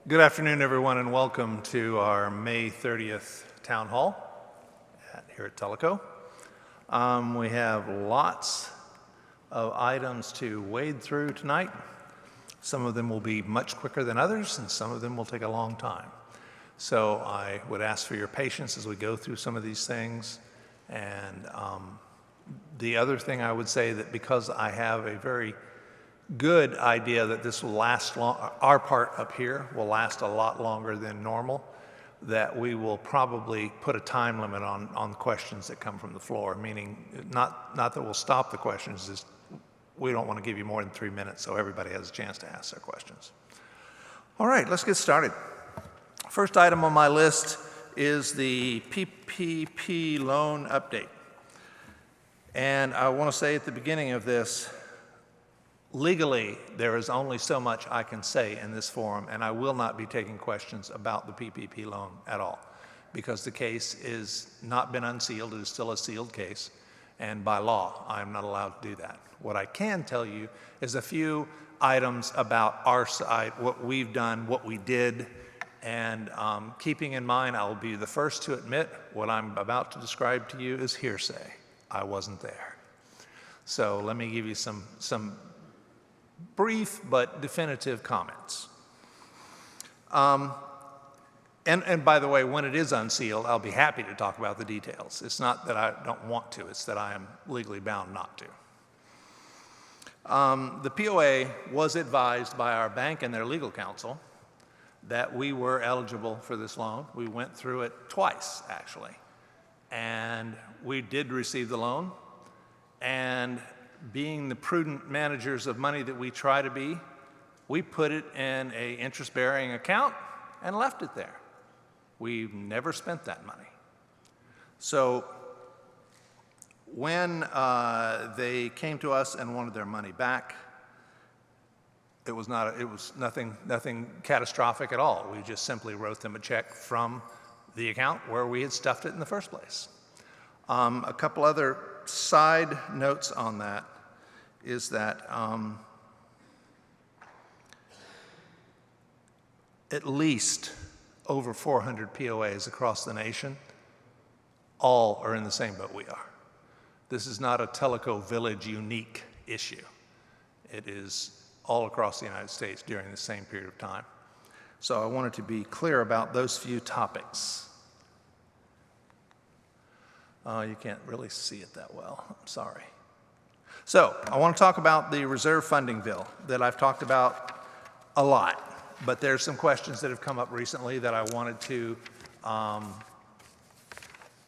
Good afternoon, everyone, and welcome to our May 30th Town Hall here at Telco. We have lots of items to wade through tonight. Some of them will be much quicker than others, and some of them will take a long time. So I would ask for your patience as we go through some of these things. And the other thing I would say that because I have a very good idea that this will last long, our part up here will last a lot longer than normal, that we will probably put a time limit on questions that come from the floor, meaning not that we'll stop the questions, just we don't want to give you more than 3 minutes so everybody has a chance to ask their questions. All right, let's get started. First item on my list is the PPP loan update. And I want to say at the beginning of this, legally, there is only so much I can say in this forum, and I will not be taking questions about the PPP loan at all, because the case is not been unsealed. It is still a sealed case, and by law, I am not allowed to do that. What I can tell you is a few items about our side, what we've done, what we did, and keeping in mind, I'll be the first to admit what I'm about to describe to you is hearsay. I wasn't there. So let me give you some brief but definitive comments. And by the way, when it is unsealed, I'll be happy to talk about the details. It's not that I don't want to, it's that I am legally bound not to. The POA was advised by our bank and their legal counsel that we were eligible for this loan. We went through it twice, actually. And we did receive the loan. And being the prudent managers of money that we try to be, we put it in an interest-bearing account and left it there. We've never spent that money. So when they came to us and wanted their money back, it was nothing catastrophic at all. We just simply wrote them a check from the account where we had stuffed it in the first place. A couple other side notes on that is that at least over 400 POAs across the nation, all are in the same boat we are. This is not a Telco Village unique issue. It is all across the United States during the same period of time. So I wanted to be clear about those few topics. You can't really see it that well, I'm sorry. So I want to talk about the reserve funding bill that I've talked about a lot, but there's some questions that have come up recently that I wanted to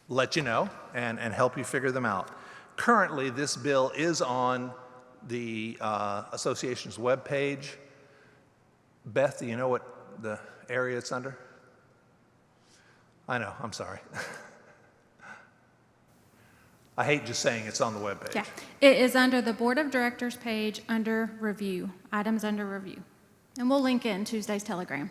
let you know and help you figure them out. Currently, this bill is on the association's webpage. Beth, do you know what the area it's under? I know, I'm sorry. I hate just saying it's on the webpage. Yeah, it is under the Board of Directors page under review, items under review. And we'll link it in Tuesday's telegram.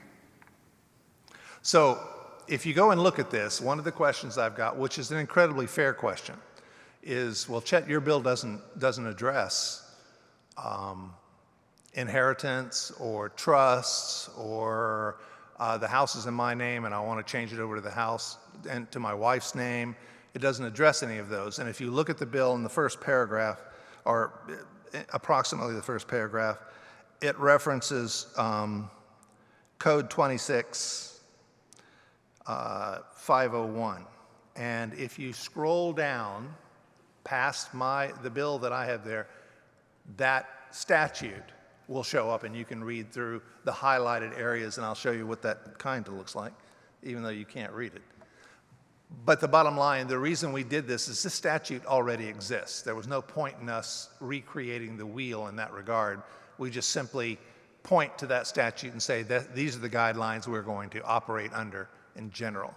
So if you go and look at this, one of the questions I've got, which is an incredibly fair question, is, well, Chet, your bill doesn't address inheritance or trusts or the house is in my name and I want to change it over to the house and to my wife's name. It doesn't address any of those. And if you look at the bill in the first paragraph, or approximately the first paragraph, it references Code 26-501. And if you scroll down past the bill that I have there, that statute will show up and you can read through the highlighted areas and I'll show you what that kind of looks like, even though you can't read it. But the bottom line, the reason we did this is this statute already exists. There was no point in us recreating the wheel in that regard. We just simply point to that statute and say that these are the guidelines we're going to operate under in general.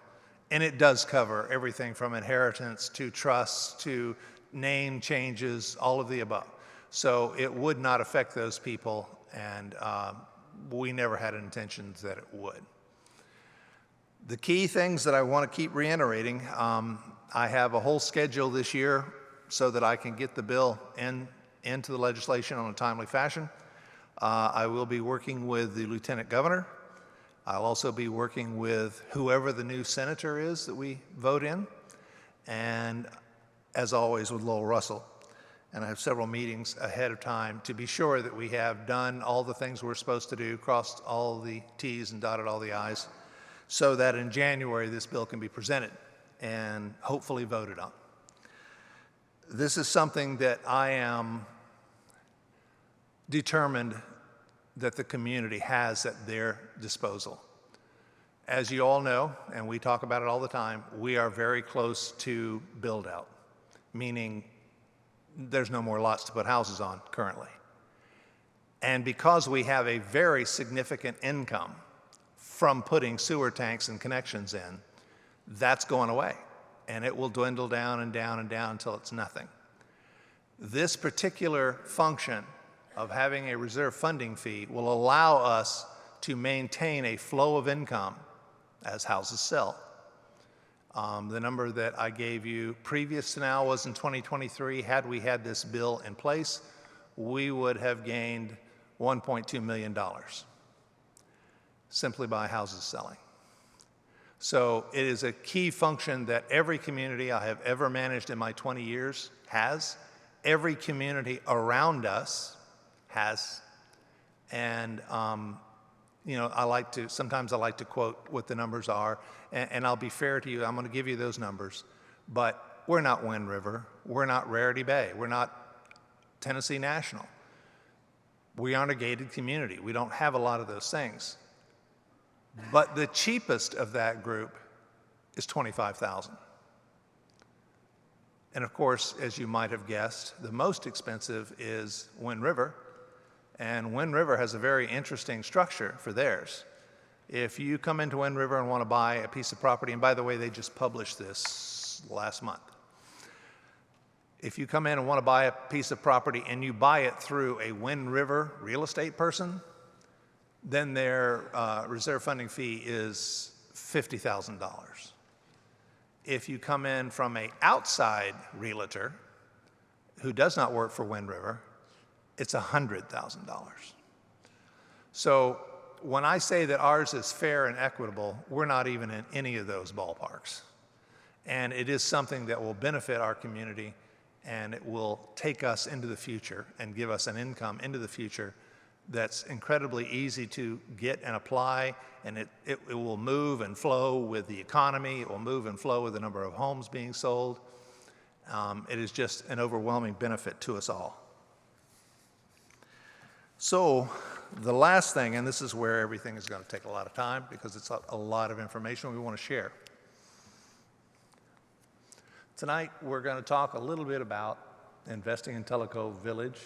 And it does cover everything from inheritance to trusts to name changes, all of the above. So it would not affect those people, and we never had intentions that it would. The key things that I want to keep reiterating, I have a whole schedule this year so that I can get the bill into the legislation on a timely fashion. I will be working with the Lieutenant Governor. I'll also be working with whoever the new senator is that we vote in, and as always with Lowell Russell. And I have several meetings ahead of time to be sure that we have done all the things we're supposed to do, crossed all the T's and dotted all the I's, so that in January this bill can be presented and hopefully voted on. This is something that I am determined that the community has at their disposal. As you all know, and we talk about it all the time, we are very close to build out, meaning there's no more lots to put houses on currently. And because we have a very significant income from putting sewer tanks and connections in, that's going away. And it will dwindle down and down and down until it's nothing. This particular function of having a reserve funding fee will allow us to maintain a flow of income as houses sell. The number that I gave you previous to now was in 2023. Had we had this bill in place, we would have gained $1.2 million simply by houses selling. So it is a key function that every community I have ever managed in my 20 years has. Every community around us has. And you know, sometimes I like to quote what the numbers are, and I'll be fair to you, I'm gonna give you those numbers, but we're not Wind River, we're not Rarity Bay, we're not Tennessee National. We aren't a gated community, we don't have a lot of those things. But the cheapest of that group is $25,000. And of course, as you might have guessed, the most expensive is Wind River. And Wind River has a very interesting structure for theirs. If you come into Wind River and want to buy a piece of property, and by the way, they just published this last month. If you come in and want to buy a piece of property and you buy it through a Wind River real estate person, then their reserve funding fee is $50,000. If you come in from an outside realtor who does not work for Wind River, it's $100,000. So when I say that ours is fair and equitable, we're not even in any of those ballparks. And it is something that will benefit our community, and it will take us into the future and give us an income into the future that's incredibly easy to get and apply, and it will move and flow with the economy. It will move and flow with the number of homes being sold. It is just an overwhelming benefit to us all. So the last thing, and this is where everything is going to take a lot of time because it's a lot of information we want to share. Tonight we're going to talk a little bit about investing in Tellico Village,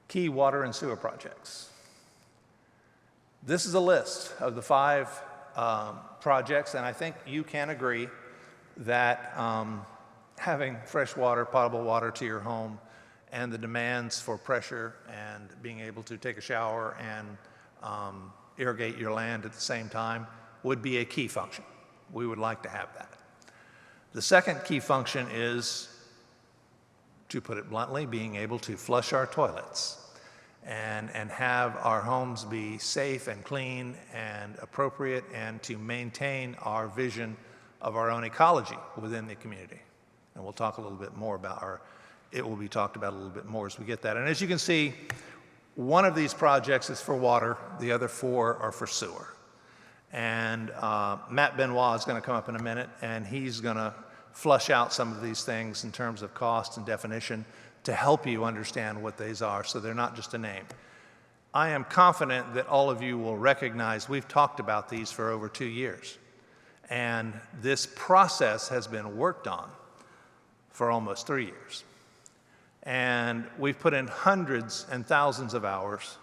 key water and sewer projects. This is a list of the 5 projects, and I think you can agree that having fresh water, potable water to your home, and the demands for pressure and being able to take a shower and irrigate your land at the same time would be a key function. We would like to have that. The second key function is, to put it bluntly, being able to flush our toilets and have our homes be safe and clean and appropriate, and to maintain our vision of our own ecology within the community. And we'll talk a little bit more about it will be talked about a little bit more as we get that. And as you can see, one of these projects is for water, the other 4 are for sewer. And Matt Benoit is going to come up in a minute, and he's going to flush out some of these things in terms of cost and definition to help you understand what these are, so they're not just a name. I am confident that all of you will recognize we've talked about these for over 2 years. And this process has been worked on for almost 3 years. And we've put in hundreds and thousands of hours,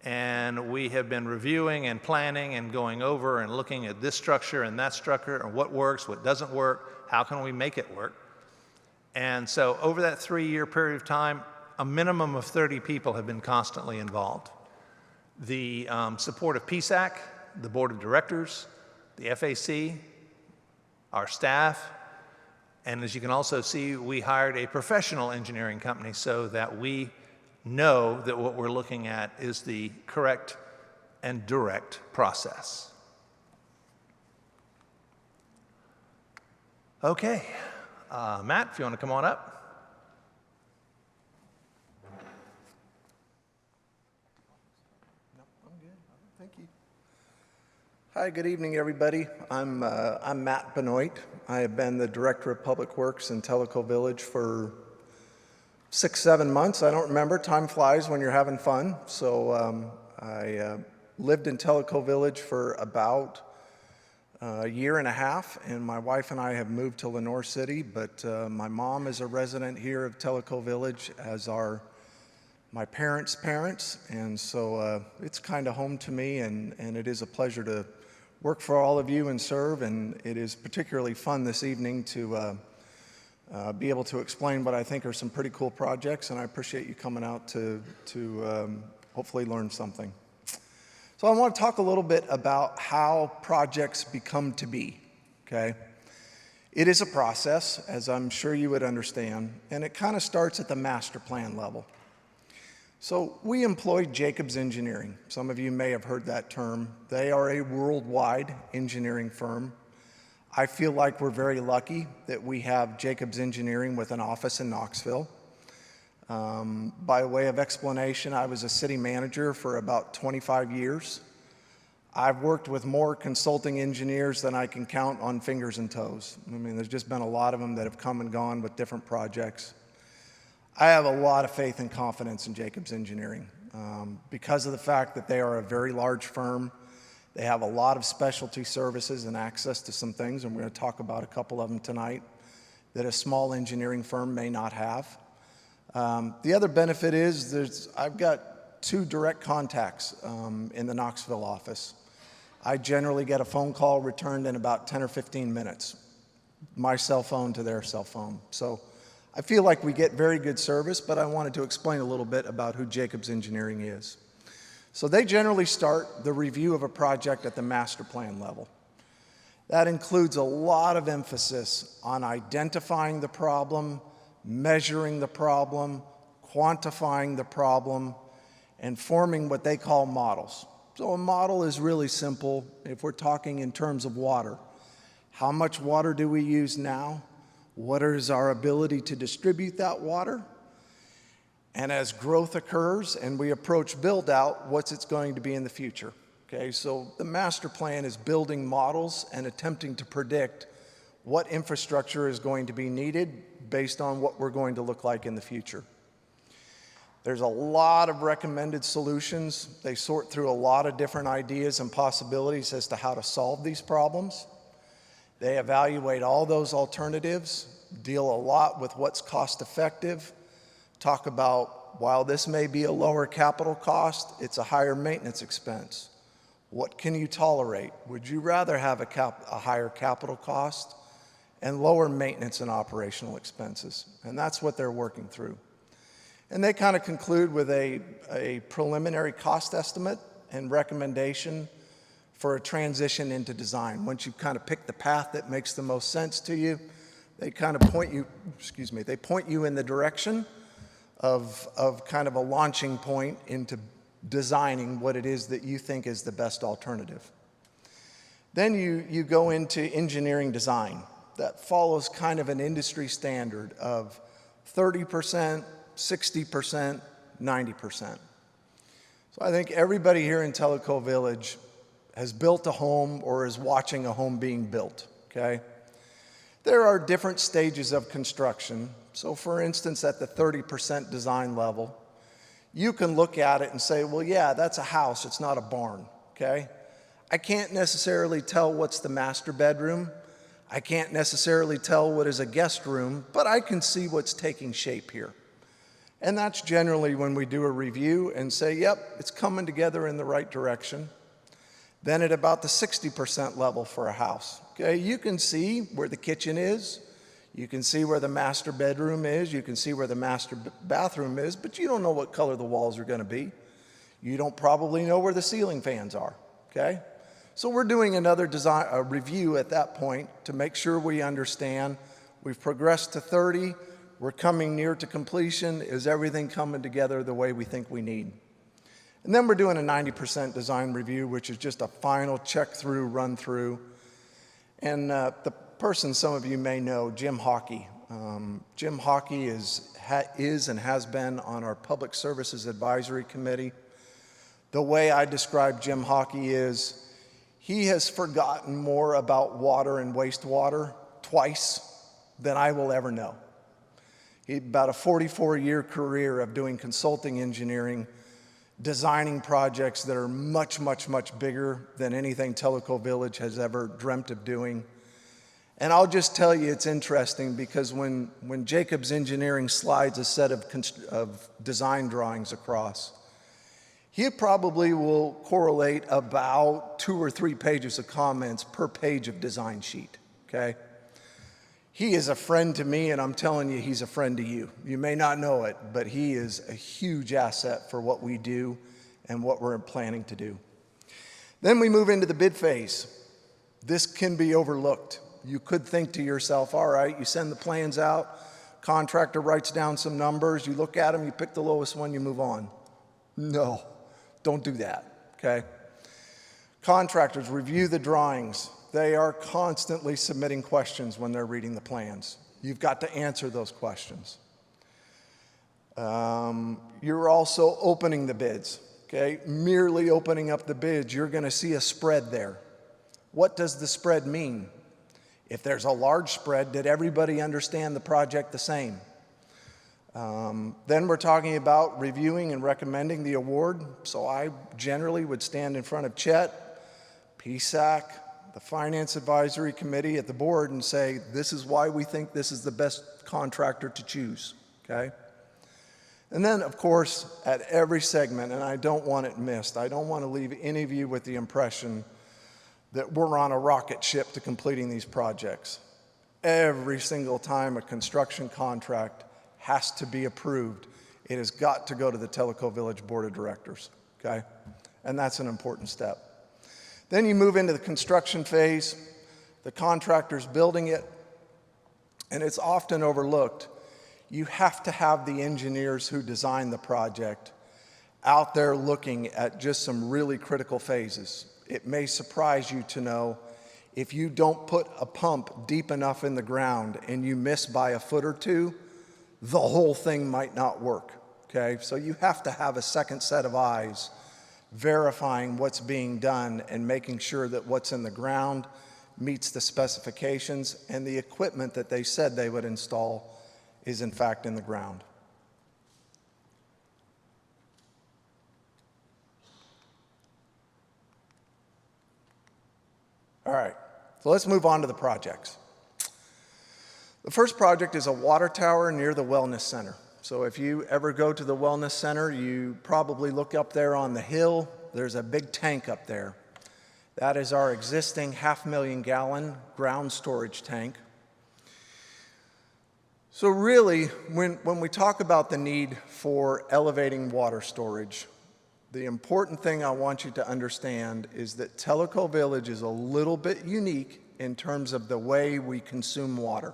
and we have been reviewing and planning and going over and looking at this structure and that structure and what works, what doesn't work, how can we make it work. And so over that 3-year period of time, a minimum of 30 people have been constantly involved. The support of PSAC, the board of directors, the FAC, our staff, and as you can also see, we hired a professional engineering company so that we know that what we're looking at is the correct and direct process. Okay, Matt, if you want to come on up. Thank you. Hi, good evening, everybody. I'm Matt Benoit. I have been the Director of Public Works in Tellico Village for 6-7 months. I don't remember. Time flies when you're having fun. So I lived in Tellico Village for about a year and a half, and my wife and I have moved to Lenore City, but my mom is a resident here of Tellico Village, as are my parents' parents, and so it's kind of home to me, and it is a pleasure to work for all of you and serve, and it is particularly fun this evening to be able to explain what I think are some pretty cool projects, and I appreciate you coming out to hopefully learn something. So I want to talk a little bit about how projects become to be, okay? It is a process, as I'm sure you would understand, and it kind of starts at the master plan level. So we employ Jacobs Engineering. Some of you may have heard that term. They are a worldwide engineering firm. I feel like we're very lucky that we have Jacobs Engineering with an office in Knoxville. By way of explanation, I was a city manager for about 25 years. I've worked with more consulting engineers than I can count on fingers and toes. I mean, there's just been a lot of them that have come and gone with different projects. I have a lot of faith and confidence in Jacobs Engineering because of the fact that they are a very large firm. They have a lot of specialty services and access to some things, and we're going to talk about a couple of them tonight, that a small engineering firm may not have. The other benefit is I've got 2 direct contacts in the Knoxville office. I generally get a phone call returned in about 10 or 15 minutes, my cell phone to their cell phone. So I feel like we get very good service, but I wanted to explain a little bit about who Jacobs Engineering is. So they generally start the review of a project at the master plan level. That includes a lot of emphasis on identifying the problem, measuring the problem, quantifying the problem, and forming what they call models. So a model is really simple. If we're talking in terms of water, how much water do we use now? What is our ability to distribute that water? And as growth occurs and we approach build out, what's it's going to be in the future? Okay, so the master plan is building models and attempting to predict what infrastructure is going to be needed based on what we're going to look like in the future. There's a lot of recommended solutions. They sort through a lot of different ideas and possibilities as to how to solve these problems. They evaluate all those alternatives, deal a lot with what's cost effective, talk about, while this may be a lower capital cost, it's a higher maintenance expense. What can you tolerate? Would you rather have a higher capital cost and lower maintenance and operational expenses? And that's what they're working through. And they kind of conclude with a preliminary cost estimate and recommendation for a transition into design. Once you've kind of picked the path that makes the most sense to you, they kind of point you, they point you in the direction of kind of a launching point into designing what it is that you think is the best alternative. Then you go into engineering design. That follows kind of an industry standard of 30%, 60%, 90%. So I think everybody here in Tellico Village has built a home or is watching a home being built, okay? There are different stages of construction. So for instance, at the 30% design level, you can look at it and say, well, yeah, that's a house, it's not a barn, okay? I can't necessarily tell what's the master bedroom. I can't necessarily tell what is a guest room, but I can see what's taking shape here. And that's generally when we do a review and say, yep, it's coming together in the right direction. Then at about the 60% level for a house, okay, you can see where the kitchen is, you can see where the master bedroom is, you can see where the master bathroom is, but you don't know what color the walls are going to be. You don't probably know where the ceiling fans are, okay? So we're doing another review at that point to make sure we understand. We've progressed to 30, we're coming near to completion. Is everything coming together the way we think we need? And then we're doing a 90% design review, which is just a final check through, run through. And the person some of you may know, Jim Hockey. Jim Hockey is and has been on our Public Services Advisory Committee. The way I describe Jim Hockey is he has forgotten more about water and wastewater twice than I will ever know. He about a 44-year career of doing consulting engineering, designing projects that are much, much, much bigger than anything Tellico Village has ever dreamt of doing. And I'll just tell you, it's interesting because when Jacobs Engineering slides a set of design drawings across, he probably will correlate about 2 or 3 pages of comments per page of design sheet, okay? He is a friend to me, and I'm telling you, he's a friend to you. You may not know it, but he is a huge asset for what we do and what we're planning to do. Then we move into the bid phase. This can be overlooked. You could think to yourself, all right, you send the plans out, contractor writes down some numbers, you look at them, you pick the lowest one, you move on. No, don't do that, okay? Contractors review the drawings. They are constantly submitting questions when they're reading the plans. You've got to answer those questions. You're also opening the bids, okay? Merely opening up the bids, you're going to see a spread there. What does the spread mean? If there's a large spread, did everybody understand the project the same? Then we're talking about reviewing and recommending the award. So I generally would stand in front of Chet, PSAC, the Finance Advisory Committee at the board and say, this is why we think this is the best contractor to choose, okay? And then, of course, at every segment, and I don't want it missed, I don't want to leave any of you with the impression that we're on a rocket ship to completing these projects. Every single time a construction contract has to be approved, it has got to go to the Tellico Village Board of Directors, okay? And that's an important step. Then you move into the construction phase. The contractor's building it, and it's often overlooked. You have to have the engineers who design the project out there looking at just some really critical phases. It may surprise you to know if you don't put a pump deep enough in the ground and you miss by a foot or two, the whole thing might not work, okay? So you have to have a second set of eyes verifying what's being done and making sure that what's in the ground meets the specifications and the equipment that they said they would install is in fact in the ground. All right, so let's move on to the projects. The first project is a water tower near the Wellness Center. So if you ever go to the Wellness Center, you probably look up there on the hill. There's a big tank up there. That is our existing 500,000 gallon ground storage tank. So really, when we talk about the need for elevating water storage, the important thing I want you to understand is that Tellico Village is a little bit unique in terms of the way we consume water.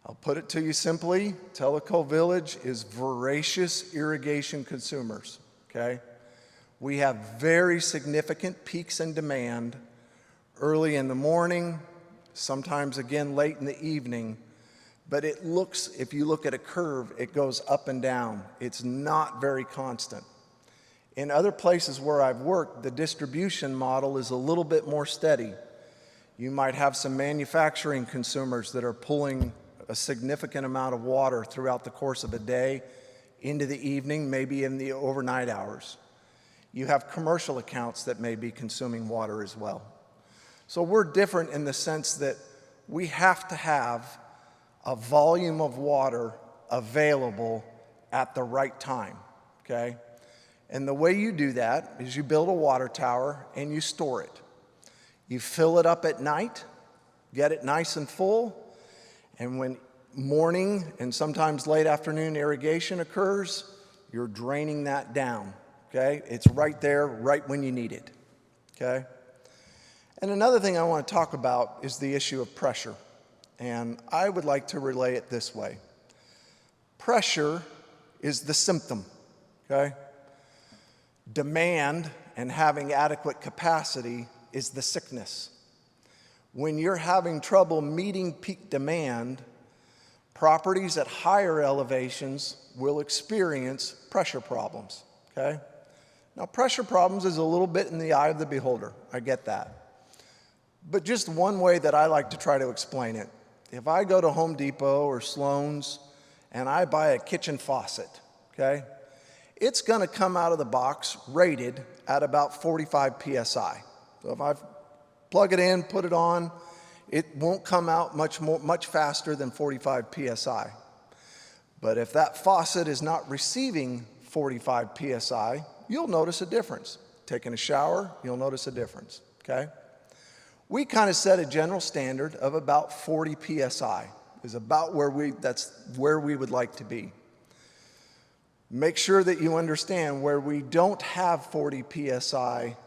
I'll put it to you simply, Tellico Village is voracious irrigation consumers, okay? We have very significant peaks in demand early in the morning, sometimes again late in the evening, but it looks, if you look at a curve, it goes up and down. It's not very constant. In other places where I've worked, the distribution model is a little bit more steady. You might have some manufacturing consumers that are pulling a significant amount of water throughout the course of a day into the evening, maybe in the overnight hours. You have commercial accounts that may be consuming water as well. So we're different in the sense that we have to have a volume of water available at the right time, okay? And the way you do that is you build a water tower and you store it. You fill it up at night, get it nice and full, and when morning and sometimes late afternoon irrigation occurs, you're draining that down, okay? It's right there, right when you need it, okay? And another thing I want to talk about is the issue of pressure. And I would like to relay it this way. Pressure is the symptom, okay? Demand and having adequate capacity is the sickness. When you're having trouble meeting peak demand, properties at higher elevations will experience pressure problems, okay? Now, pressure problems is a little bit in the eye of the beholder. I get that. But just one way that I like to try to explain it, if I go to Home Depot or Sloan's and I buy a kitchen faucet, okay, it's going to come out of the box rated at about 45 PSI. So if I plug it in, put it on, it won't come out much faster than 45 PSI. But if that faucet is not receiving 45 PSI, you'll notice a difference. Taking a shower, you'll notice a difference, okay? We kind of set a general standard of about 40 PSI is about that's where we would like to be. Make sure that you understand where we don't have 40 PSI,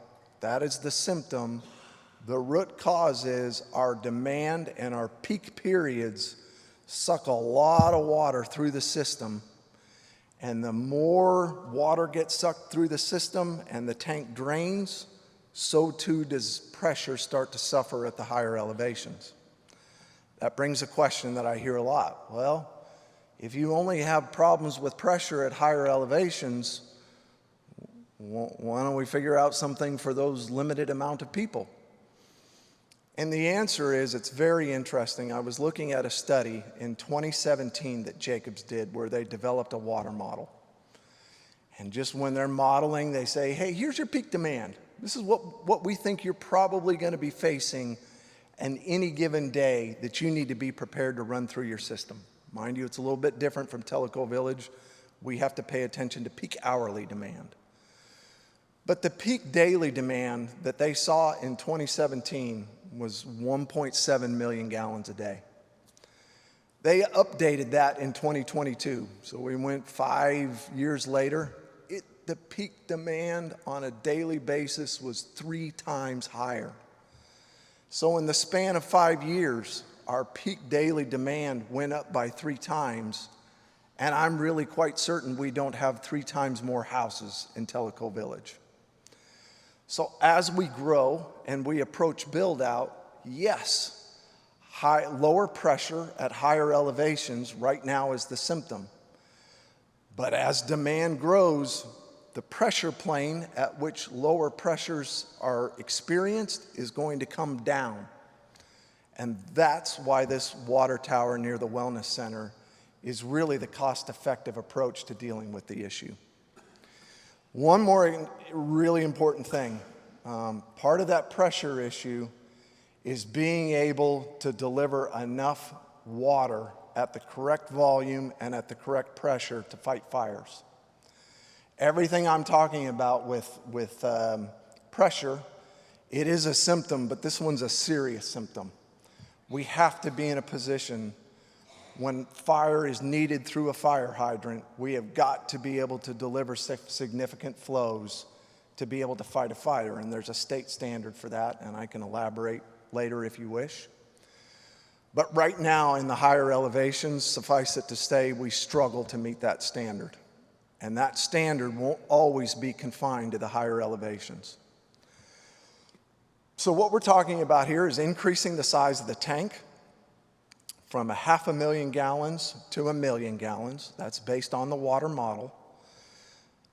that is the symptom. The root cause is our demand and our peak periods suck a lot of water through the system. And the more water gets sucked through the system and the tank drains, so too does pressure start to suffer at the higher elevations. That brings a question that I hear a lot. Well, if you only have problems with pressure at higher elevations, why don't we figure out something for those limited amount of people? And the answer is, it's very interesting. I was looking at a study in 2017 that Jacobs did where they developed a water model. And just when they're modeling, they say, hey, here's your peak demand. This is what we think you're probably going to be facing on any given day that you need to be prepared to run through your system. Mind you, it's a little bit different from Tellico Village. We have to pay attention to peak hourly demand. But the peak daily demand that they saw in 2017 was 1.7 million gallons a day. They updated that in 2022. So we went 5 years later. The peak demand on a daily basis was 3 times higher. So in the span of 5 years, our peak daily demand went up by 3 times, and I'm really quite certain we don't have 3 times more houses in Tellico Village. So as we grow and we approach build out, yes, lower pressure at higher elevations right now is the symptom. But as demand grows, the pressure plane at which lower pressures are experienced is going to come down. And that's why this water tower near the Wellness Center is really the cost-effective approach to dealing with the issue. One more really important thing. Part of that pressure issue is being able to deliver enough water at the correct volume and at the correct pressure to fight fires. Everything I'm talking about with pressure, it is a symptom, but this one's a serious symptom. We have to be in a position when fire is needed through a fire hydrant, we have got to be able to deliver significant flows to be able to fight a fire. And there's a state standard for that, and I can elaborate later if you wish. But right now in the higher elevations, suffice it to say, we struggle to meet that standard. And that standard won't always be confined to the higher elevations. So what we're talking about here is increasing the size of the tank from 500,000 gallons to 1 million gallons. That's based on the water model.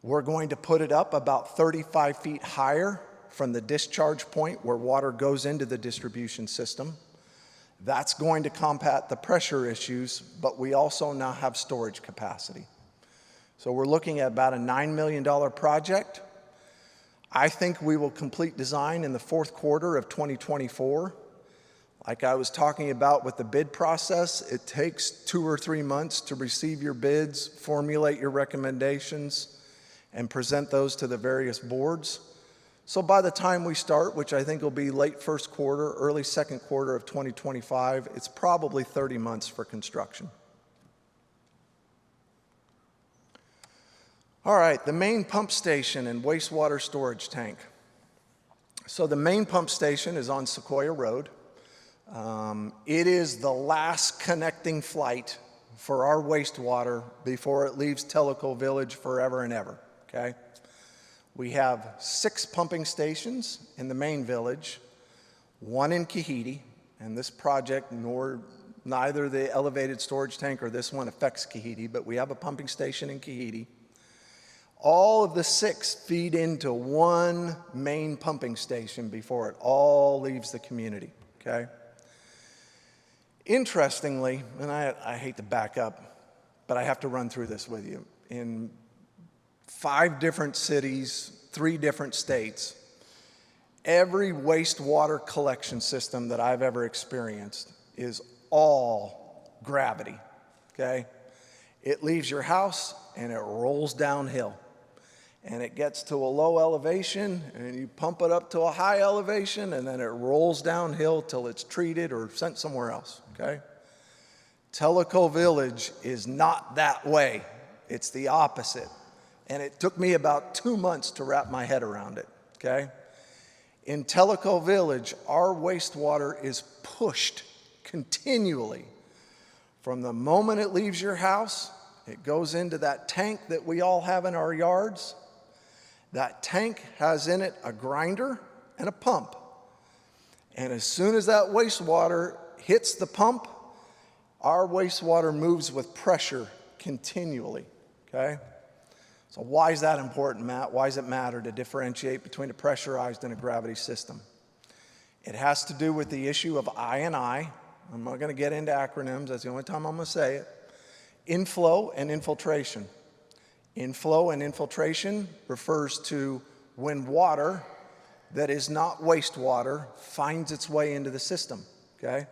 We're going to put it up about 35 feet higher from the discharge point where water goes into the distribution system. That's going to combat the pressure issues, but we also now have storage capacity. So we're looking at about a $9 million project. I think we will complete design in the fourth quarter of 2024. Like I was talking about with the bid process, it takes 2 or 3 months to receive your bids, formulate your recommendations, and present those to the various boards. So by the time we start, which I think will be late first quarter, early second quarter of 2025, it's probably 30 months for construction. All right, the main pump station and wastewater storage tank. So the main pump station is on Sequoia Road. It is the last connecting flight for our wastewater before it leaves Tellico Village forever and ever, okay? We have 6 pumping stations in the main village, 1 in Kahidi, and this project, neither the elevated storage tank or this one affects Kahidi, but we have a pumping station in Kahidi. All of the 6 feed into 1 main pumping station before it all leaves the community, okay? Interestingly, and I hate to back up, but I have to run through this with you. In 5 different cities, 3 different states, every wastewater collection system that I've ever experienced is all gravity, okay? It leaves your house and it rolls downhill. And it gets to a low elevation and you pump it up to a high elevation and then it rolls downhill till it's treated or sent somewhere else, okay? Tellico Village is not that way. It's the opposite. And it took me about 2 months to wrap my head around it, okay? In Tellico Village, our wastewater is pushed continually. From the moment it leaves your house, it goes into that tank that we all have in our yards. That tank has in it a grinder and a pump. And as soon as that wastewater hits the pump, our wastewater moves with pressure continually, okay? So why is that important, Matt? Why does it matter to differentiate between a pressurized and a gravity system? It has to do with the issue of I&I. I'm not going to get into acronyms. That's the only time I'm going to say it. Inflow and infiltration. Inflow and infiltration refers to when water that is not wastewater finds its way into the system, okay?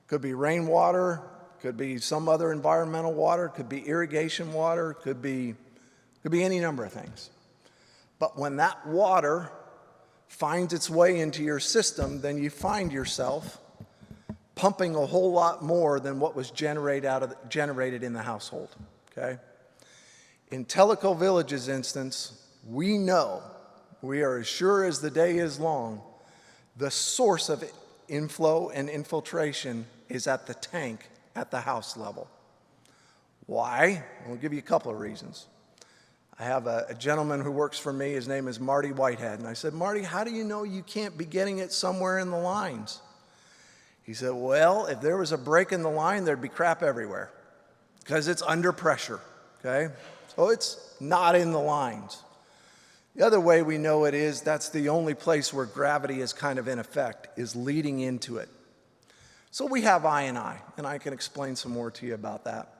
Could be rainwater, could be some other environmental water, could be irrigation water, could be any number of things. But when that water finds its way into your system, then you find yourself pumping a whole lot more than what was generated in the household, okay? In Tellico Village's instance, we know, we are as sure as the day is long, the source of inflow and infiltration is at the tank at the house level. Why? I'll give you a couple of reasons. I have a gentleman who works for me. His name is Marty Whitehead. And I said, Marty, how do you know you can't be getting it somewhere in the lines? He said, well, if there was a break in the line, there'd be crap everywhere because it's under pressure, okay? So it's not in the lines. The other way we know it is that's the only place where gravity is kind of in effect, is leading into it. So we have I&I, and I can explain some more to you about that.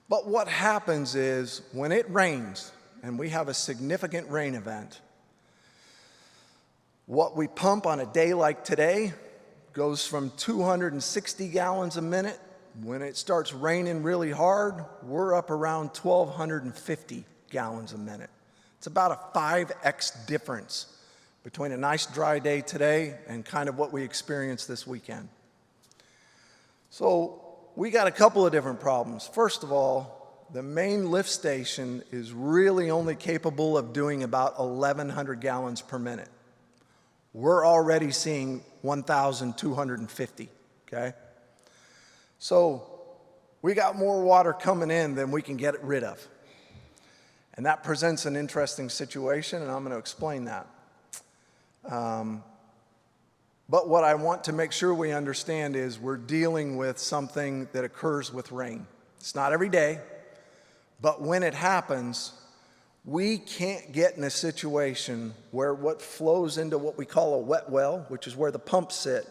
But what happens is when it rains, and we have a significant rain event, what we pump on a day like today goes from 260 gallons a minute. When it starts raining really hard, we're up around 1,250 gallons a minute. It's about a 5x difference between a nice dry day today and kind of what we experienced this weekend. So we got a couple of different problems. First of all, the main lift station is really only capable of doing about 1,100 gallons per minute. We're already seeing 1,250, okay? So we got more water coming in than we can get rid of. And that presents an interesting situation, and I'm going to explain that. But what I want to make sure we understand is we're dealing with something that occurs with rain. It's not every day, but when it happens, we can't get in a situation where what flows into what we call a wet well, which is where the pumps sit,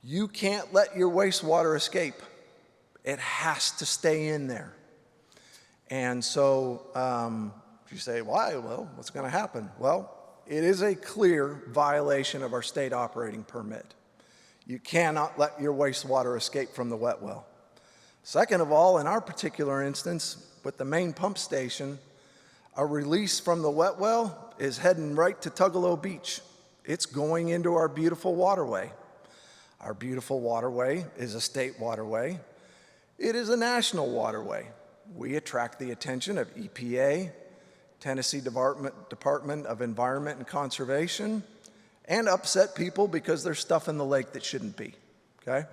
you can't let your wastewater escape. It has to stay in there. And so you say, why? Well, what's going to happen? Well, it is a clear violation of our state operating permit. You cannot let your wastewater escape from the wet well. Second of all, in our particular instance, with the main pump station, a release from the wet well is heading right to Tugelo Beach. It's going into our beautiful waterway. Our beautiful waterway is a state waterway. It is a national waterway. We attract the attention of EPA, Tennessee Department of Environment and Conservation, and upset people because there's stuff in the lake that shouldn't be, okay?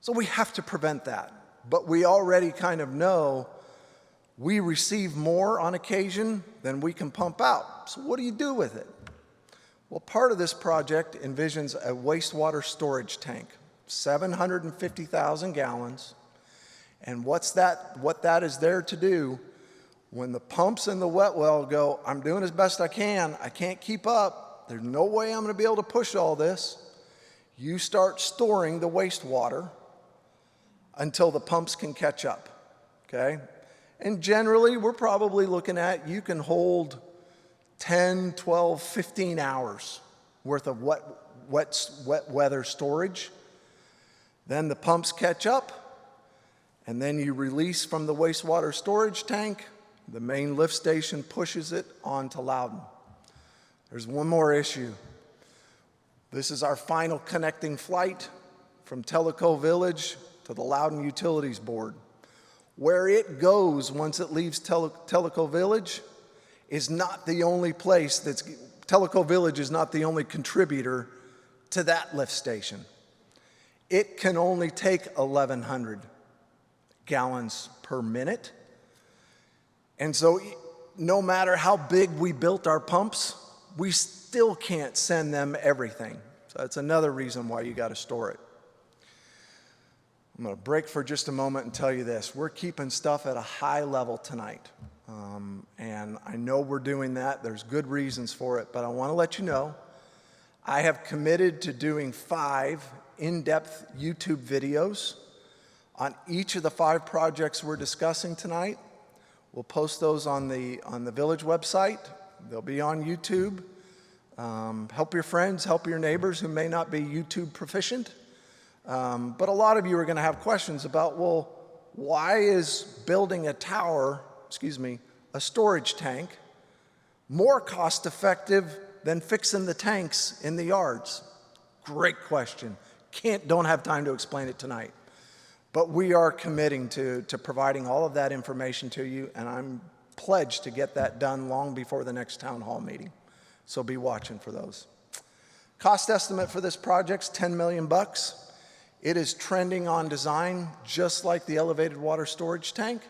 So we have to prevent that. But we already kind of know We receive more on occasion than we can pump out. So what do you do with it? Well, part of this project envisions a wastewater storage tank, 750,000 gallons. And what that is there to do, when the pumps in the wet well go, I'm doing as best I can't keep up, there's no way I'm going to be able to push all this, you start storing the wastewater until the pumps can catch up, okay? And generally, we're probably looking at, you can hold 10, 12, 15 hours worth of wet weather storage. Then the pumps catch up, and then you release from the wastewater storage tank. The main lift station pushes it onto Loudon. There's one more issue. This is our final connecting flight from Tellico Village to the Loudon Utilities Board. Where it goes once it leaves Tellico Village is not the only place Tellico Village is not the only contributor to that lift station. It can only take 1,100 gallons per minute. And so no matter how big we built our pumps, we still can't send them everything. So that's another reason why you got to store it. I'm going to break for just a moment and tell you this. We're keeping stuff at a high level tonight. And I know we're doing that. There's good reasons for it. But I want to let you know, I have committed to doing 5 in-depth YouTube videos on each of the 5 projects we're discussing tonight. We'll post those on the Village website. They'll be on YouTube. Help your friends, help your neighbors who may not be YouTube proficient. But a lot of you are going to have questions about, well, why is building a storage tank, more cost effective than fixing the tanks in the yards? Great question. Don't have time to explain it tonight. But we are committing to providing all of that information to you, and I'm pledged to get that done long before the next town hall meeting. So be watching for those. Cost estimate for this project's $10 million. It is trending on design just like the elevated water storage tank.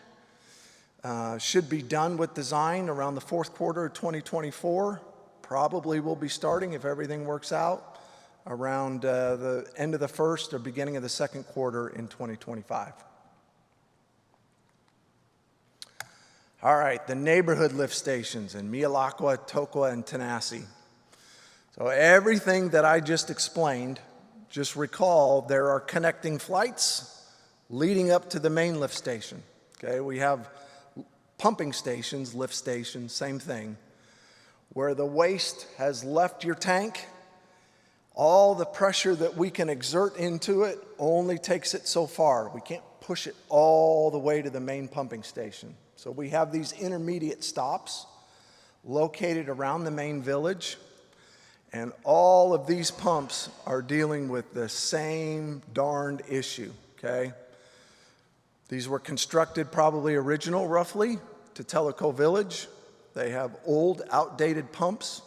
Should be done with design around the 4th quarter of 2024. Probably will be starting, if everything works out, around the end of the 1st or beginning of the 2nd quarter in 2025. All right, the neighborhood lift stations in Mialacqua, Tokwa, and Tanasi. So everything that I just explained, just recall there are connecting flights leading up to the main lift station. Okay, we have pumping stations, lift stations, same thing, where the waste has left your tank. All the pressure that we can exert into it only takes it so far. We can't push it all the way to the main pumping station. So we have these intermediate stops located around the main village, and all of these pumps are dealing with the same darned issue, okay? These were constructed probably original, roughly, to Tellico Village. They have old, outdated pumps.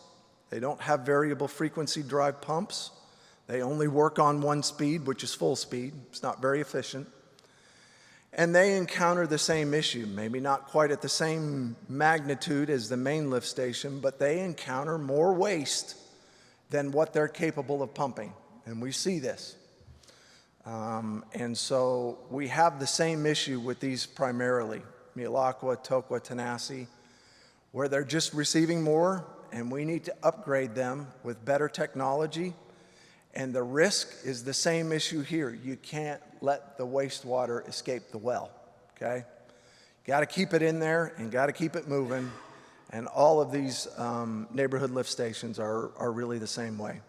They don't have variable frequency drive pumps. They only work on one speed, which is full speed. It's not very efficient. And they encounter the same issue, maybe not quite at the same magnitude as the main lift station, but they encounter more waste than what they're capable of pumping. And we see this. And so we have the same issue with these primarily, Mialacqua, Tokwa, Tanasi, where they're just receiving more, and we need to upgrade them with better technology. And the risk is the same issue here. You can't let the wastewater escape the well, okay? Got to keep it in there and got to keep it moving. And all of these neighborhood lift stations are really the same way.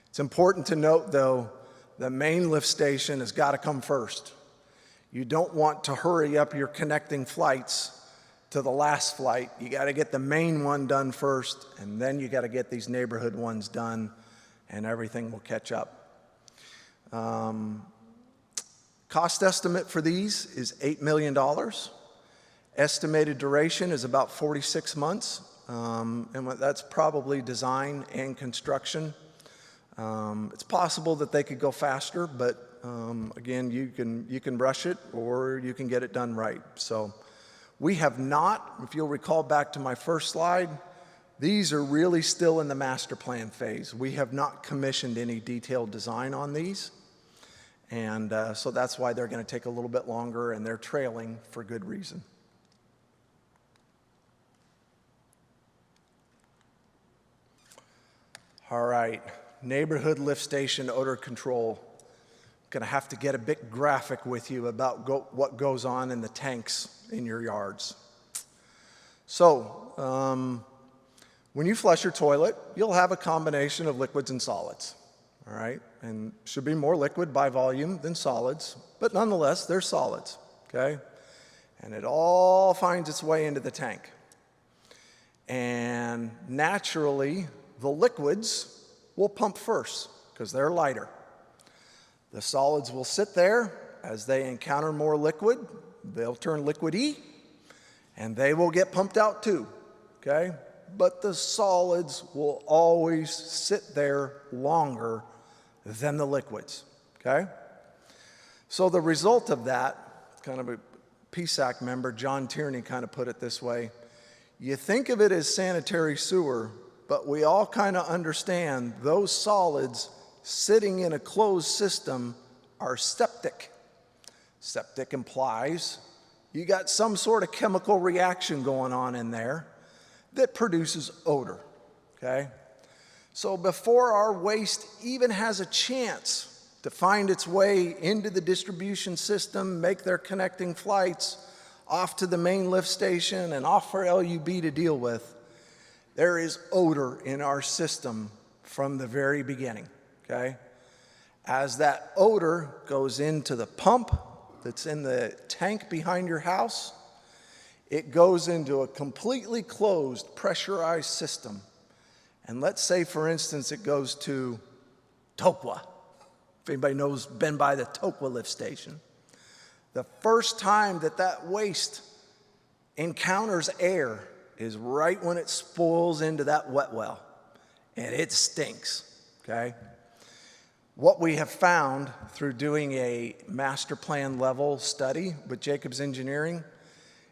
It's important to note, though, the main lift station has got to come first. You don't want to hurry up your connecting flights to the last flight. You got to get the main one done first, and then you got to get these neighborhood ones done, and everything will catch up. Cost estimate for these is $8 million. Estimated duration is about 46 months, and that's probably design and construction. It's possible that they could go faster, but again, you can rush it or you can get it done right. So We have not, if you'll recall back to my first slide, these are really still in the master plan phase. We have not commissioned any detailed design on these. And so that's why they're going to take a little bit longer, and they're trailing for good reason. All right, neighborhood lift station odor control. Going to have to get a bit graphic with you about what goes on in the tanks in your yards. So, when you flush your toilet, you'll have a combination of liquids and solids, all right? And should be more liquid by volume than solids, but nonetheless, they're solids, okay? And it all finds its way into the tank. And naturally, the liquids will pump first because they're lighter. The solids will sit there. As they encounter more liquid, they'll turn liquidy, and they will get pumped out too, okay? But the solids will always sit there longer than the liquids, okay? So the result of that, kind of a PSAC member, John Tierney, kind of put it this way. You think of it as sanitary sewer, but we all kind of understand those solids sitting in a closed system are septic. Septic implies you got some sort of chemical reaction going on in there that produces odor, okay? So before our waste even has a chance to find its way into the distribution system, make their connecting flights off to the main lift station and off for LUB to deal with, there is odor in our system from the very beginning, okay? As that odor goes into the pump that's in the tank behind your house, it goes into a completely closed, pressurized system. And let's say, for instance, it goes to Tokwa. If anybody knows, been by the Tokwa lift station. The first time that that waste encounters air is right when it spoils into that wet well. And it stinks, okay? What we have found through doing a master plan level study with Jacobs Engineering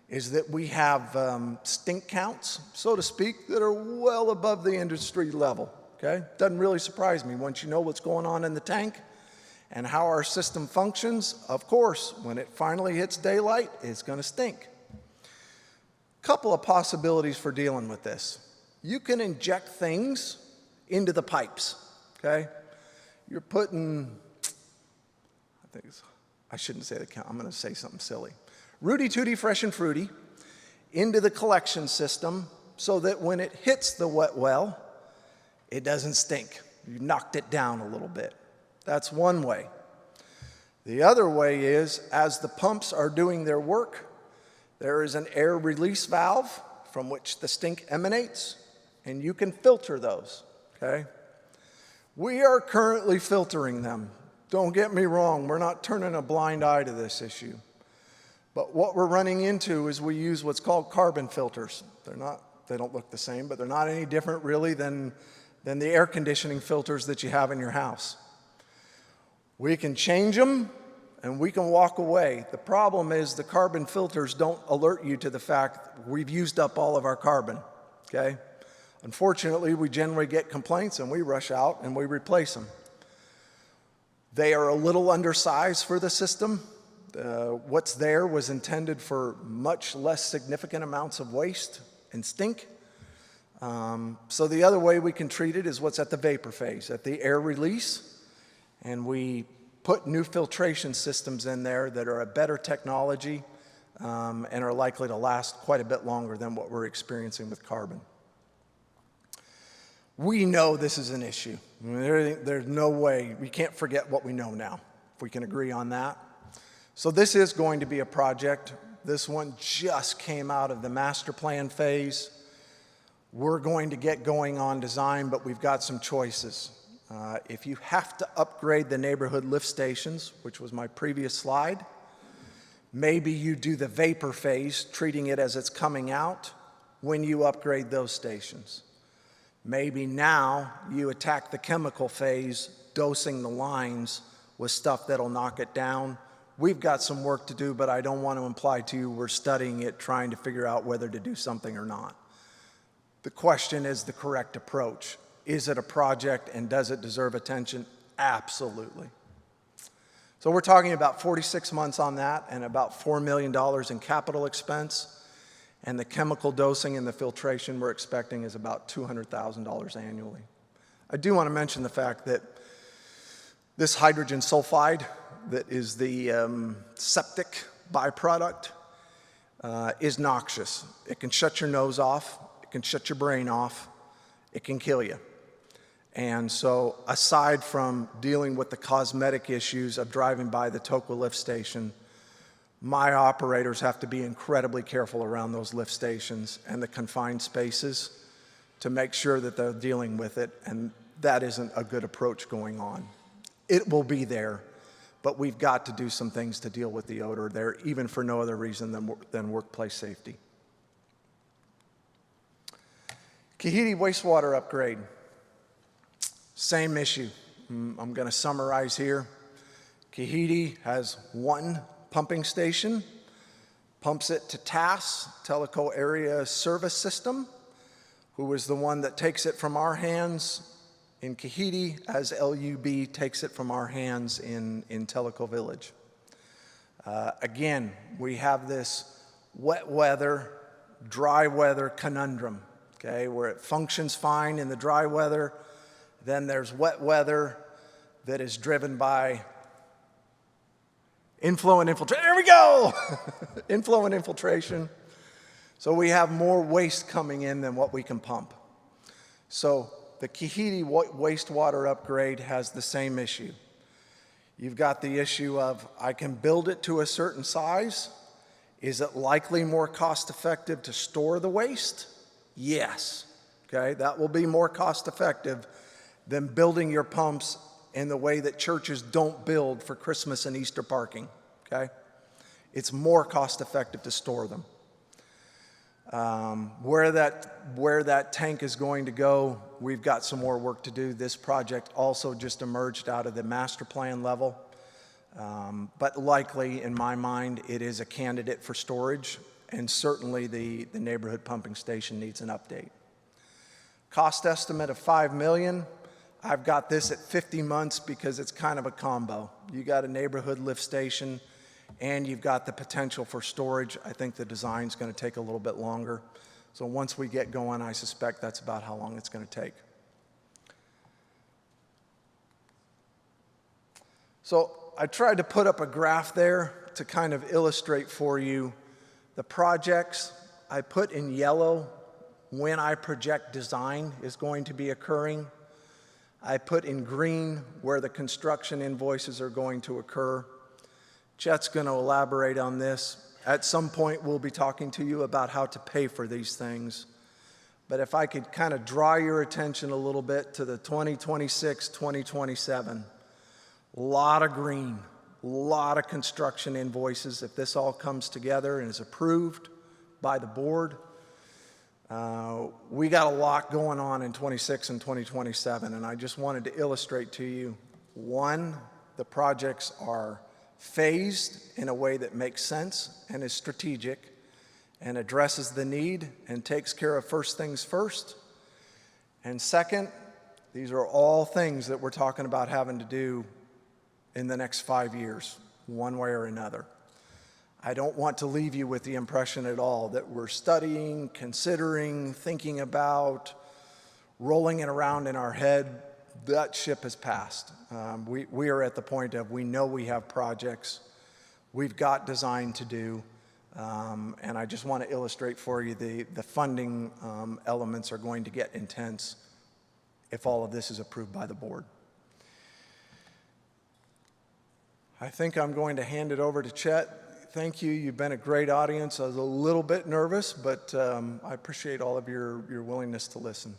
is that we have stink counts, so to speak, that are well above the industry level, okay? Doesn't really surprise me once you know what's going on in the tank and how our system functions. Of course, when it finally hits daylight, it's going to stink. Couple of possibilities for dealing with this. You can inject things into the pipes, okay? You're putting, I shouldn't say the count, I'm going to say something silly. Rooty Tooty Fresh and Fruity into the collection system so that when it hits the wet well, it doesn't stink. You knocked it down a little bit. That's one way. The other way is, as the pumps are doing their work, there is an air release valve from which the stink emanates, and you can filter those, okay? We are currently filtering them. Don't get me wrong, we're not turning a blind eye to this issue. But what we're running into is we use what's called carbon filters. They don't look the same, but they're not any different really than the air conditioning filters that you have in your house. We can change them and we can walk away. The problem is the carbon filters don't alert you to the fact we've used up all of our carbon, okay? Unfortunately, we generally get complaints and we rush out and we replace them. They are a little undersized for the system. What's there was intended for much less significant amounts of waste and stink. So the other way we can treat it is what's at the vapor phase, at the air release, and we put new filtration systems in there that are a better technology and are likely to last quite a bit longer than what we're experiencing with carbon. We know this is an issue. I mean, there's no way, we can't forget what we know now, if we can agree on that. So this is going to be a project. This one just came out of the master plan phase. We're going to get going on design, but we've got some choices. If you have to upgrade the neighborhood lift stations, which was my previous slide, maybe you do the vapor phase, treating it as it's coming out when you upgrade those stations. Maybe now you attack the chemical phase, dosing the lines with stuff that'll knock it down We've got some work to do, but I don't want to imply to you we're studying it, trying to figure out whether to do something or not. The question is the correct approach. Is it a project and does it deserve attention? Absolutely. So we're talking about 46 months on that and about $4 million in capital expense. And the chemical dosing and the filtration we're expecting is about $200,000 annually. I do want to mention the fact that this hydrogen sulfide that is the septic byproduct is noxious. It can shut your nose off. It can shut your brain off. It can kill you. And so aside from dealing with the cosmetic issues of driving by the Tokwa lift station, my operators have to be incredibly careful around those lift stations and the confined spaces to make sure that they're dealing with it, and that isn't a good approach going on. It will be there, but we've got to do some things to deal with the odor there, even for no other reason than workplace safety. Kahidi wastewater upgrade. Same issue. I'm going to summarize here. Kahidi has one pumping station, pumps it to TAS, Telco Area Service System, who is the one that takes it from our hands in Kahidi as LUB takes it from our hands in Telco Village. Again, we have this wet weather, dry weather conundrum, okay, where it functions fine in the dry weather. Then there's wet weather that is driven by inflow and infiltration. There we go! Inflow and infiltration. So we have more waste coming in than what we can pump. So the Kahidi wastewater upgrade has the same issue. You've got the issue of, I can build it to a certain size. Is it likely more cost effective to store the waste? Yes. Okay, that will be more cost effective than building your pumps in the way that churches don't build for Christmas and Easter parking, okay? It's more cost effective to store them. Where that tank is going to go, we've got some more work to do. This project also just emerged out of the master plan level, but likely, in my mind, it is a candidate for storage, and certainly the neighborhood pumping station needs an update. Cost estimate of $5 million. I've got this at 50 months because it's kind of a combo. You got a neighborhood lift station and you've got the potential for storage. I think the design's going to take a little bit longer. So once we get going, I suspect that's about how long it's going to take. So I tried to put up a graph there to kind of illustrate for you the projects. I put in yellow when I project design is going to be occurring. I put in green where the construction invoices are going to occur. Chet's going to elaborate on this. At some point, we'll be talking to you about how to pay for these things. But if I could kind of draw your attention a little bit to the 2026, 2027, a lot of green, a lot of construction invoices. If this all comes together and is approved by the board, we got a lot going on in 26 and 2027, and I just wanted to illustrate to you, one, the projects are phased in a way that makes sense and is strategic and addresses the need and takes care of first things first. And second, these are all things that we're talking about having to do in the next 5 years, one way or another. I don't want to leave you with the impression at all that we're studying, considering, thinking about, rolling it around in our head. That ship has passed. We are at the point of we know we have projects, we've got design to do, and I just want to illustrate for you the funding elements are going to get intense if all of this is approved by the board. I think I'm going to hand it over to Chet. Thank you. You've been a great audience. I was a little bit nervous, but I appreciate all of your willingness to listen.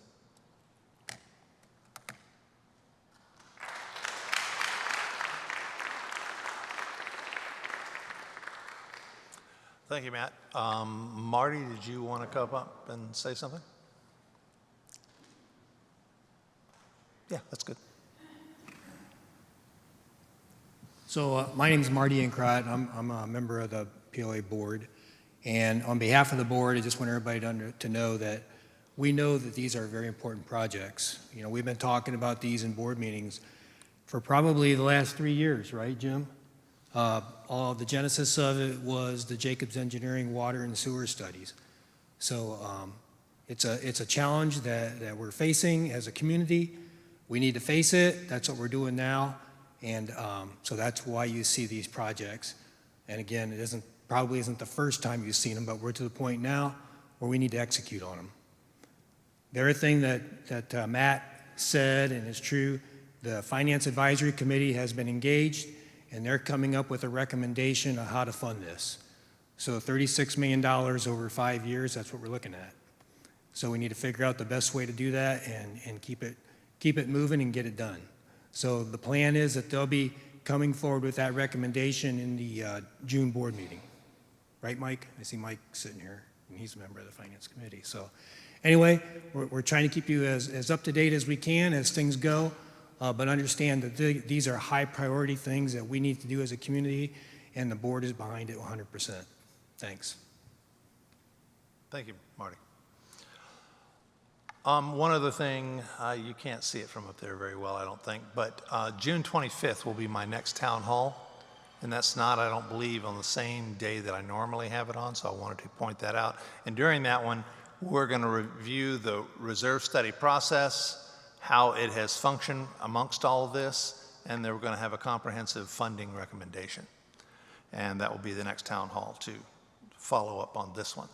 Thank you, Matt. Marty, did you want to come up and say something? Yeah, that's good. So my name is Marty Inkrat. I'm a member of the POA board. And on behalf of the board, I just want everybody to know that we know that these are very important projects. You know, we've been talking about these in board meetings for probably the last 3 years, right, Jim? All the genesis of it was the Jacobs Engineering water and sewer studies. So it's a challenge that we're facing as a community. We need to face it. That's what we're doing now. And so that's why you see these projects. And again, it probably isn't the first time you've seen them, but we're to the point now where we need to execute on them. The other thing that Matt said, and is true, the Finance Advisory Committee has been engaged, and they're coming up with a recommendation on how to fund this. So $36 million over 5 years, that's what we're looking at. So we need to figure out the best way to do that and keep it moving and get it done. So the plan is that they'll be coming forward with that recommendation in the June board meeting. Right, Mike? I see Mike sitting here, and he's a member of the Finance Committee. So anyway, we're trying to keep you as up to date as we can as things go, but understand that these are high priority things that we need to do as a community, and the board is behind it 100%. Thanks. Thank you, Marty. One other thing, you can't see it from up there very well, I don't think, but June 25th will be my next town hall, and that's not, I don't believe, on the same day that I normally have it on, so I wanted to point that out. And during that one, we're going to review the reserve study process, how it has functioned amongst all of this, and then we're going to have a comprehensive funding recommendation. And that will be the next town hall to follow up on this one.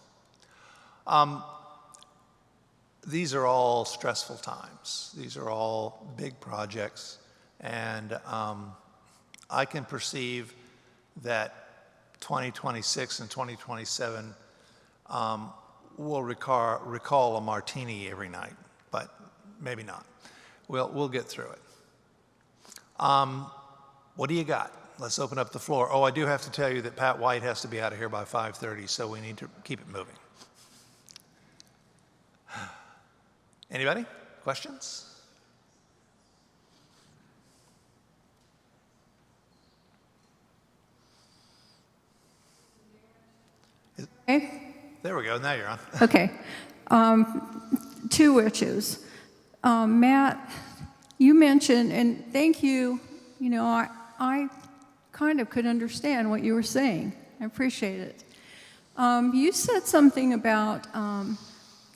These are all stressful times. These are all big projects, and I can perceive that 2026 and 2027 will recall a martini every night, but maybe not. We'll get through it. What do you got? Let's open up the floor. Oh, I do have to tell you that Pat White has to be out of here by 5:30, so we need to keep it moving. Anybody? Questions? Okay. There we go. Now you're on. Okay. Two issues. Matt, you mentioned, and thank you, you know, I kind of could understand what you were saying. I appreciate it. You said something about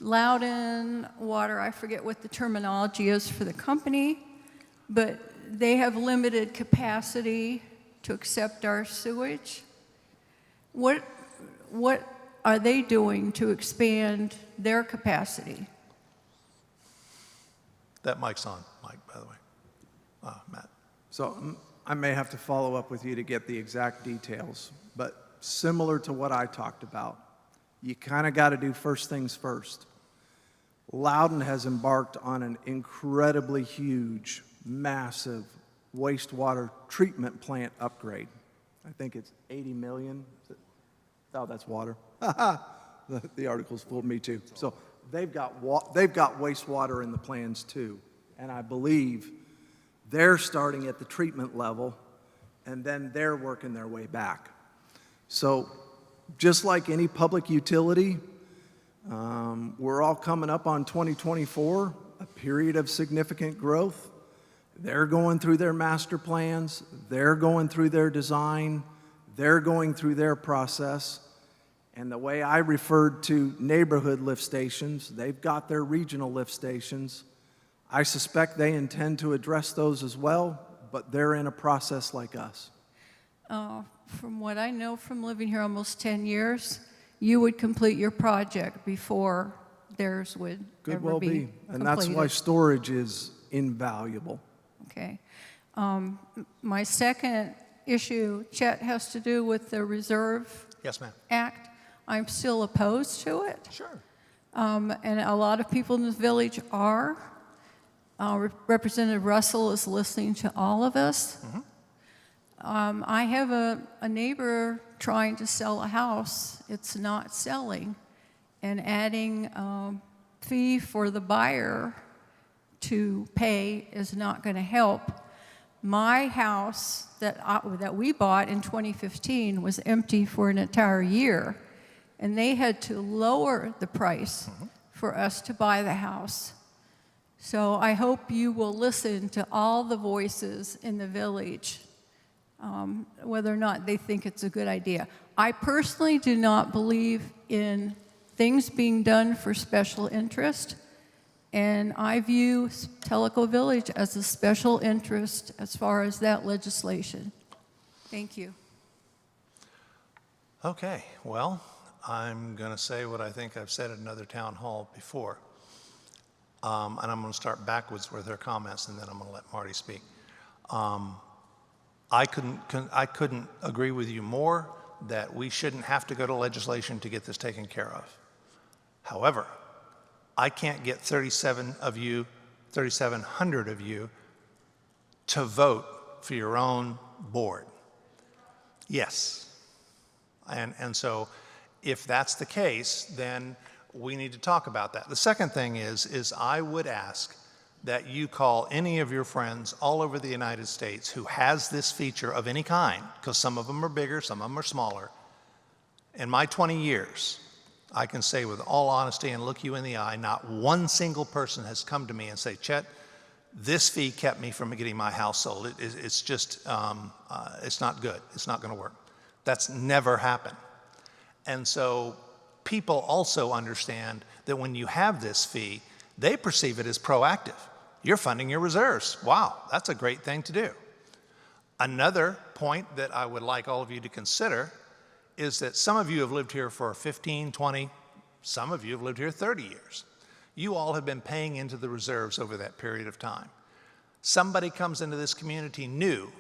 Loudon Water, I forget what the terminology is for the company, but they have limited capacity to accept our sewage. What are they doing to expand their capacity? That mic's on, Mike, by the way. Matt. So I may have to follow up with you to get the exact details, but similar to what I talked about, you kind of got to do first things first. Loudon has embarked on an incredibly huge, massive wastewater treatment plant upgrade. I think it's 80 million. Oh, that's water. The articles fooled me too. So they've got wastewater in the plans too. And I believe they're starting at the treatment level, and then they're working their way back. So just like any public utility, we're all coming up on 2024, a period of significant growth. They're going through their master plans. They're going through their design. They're going through their process. And the way I referred to neighborhood lift stations, they've got their regional lift stations. I suspect they intend to address those as well, but they're in a process like us. From what I know from living here almost 10 years, you would complete your project before theirs would Could ever well be be. And that's why storage is invaluable. Okay. My second issue, Chet, has to do with the Reserve Yes, ma'am. Act. I'm still opposed to it. Sure. And a lot of people in the village are. Representative Russell is listening to all of us. Mm-hmm. I have a neighbor trying to sell a house. It's not selling. And adding a fee for the buyer to pay is not going to help. My house that we bought in 2015 was empty for an entire year, and they had to lower the price for us to buy the house. So I hope you will listen to all the voices in the village, whether or not they think it's a good idea. I personally do not believe in things being done for special interest, and I view Tellico Village as a special interest as far as that legislation. Thank you. Okay, well, I'm going to say what I think I've said at another town hall before. And I'm going to start backwards with her comments, and then I'm going to let Marty speak. I couldn't agree with you more that we shouldn't have to go to legislation to get this taken care of. However, I can't get 3,700 of you to vote for your own board. Yes. And so if that's the case, then we need to talk about that. The second thing is I would ask that you call any of your friends all over the United States who has this feature of any kind, because some of them are bigger, some of them are smaller. In my 20 years, I can say with all honesty and look you in the eye, not one single person has come to me and say, Chet, this fee kept me from getting my house sold. It's just, it's not good. It's not going to work. That's never happened. And so people also understand that when you have this fee, they perceive it as proactive. You're funding your reserves. Wow, that's a great thing to do. Another point that I would like all of you to consider is that some of you have lived here for 15, 20, some of you have lived here 30 years. You all have been paying into the reserves over that period of time. Somebody comes into this community new,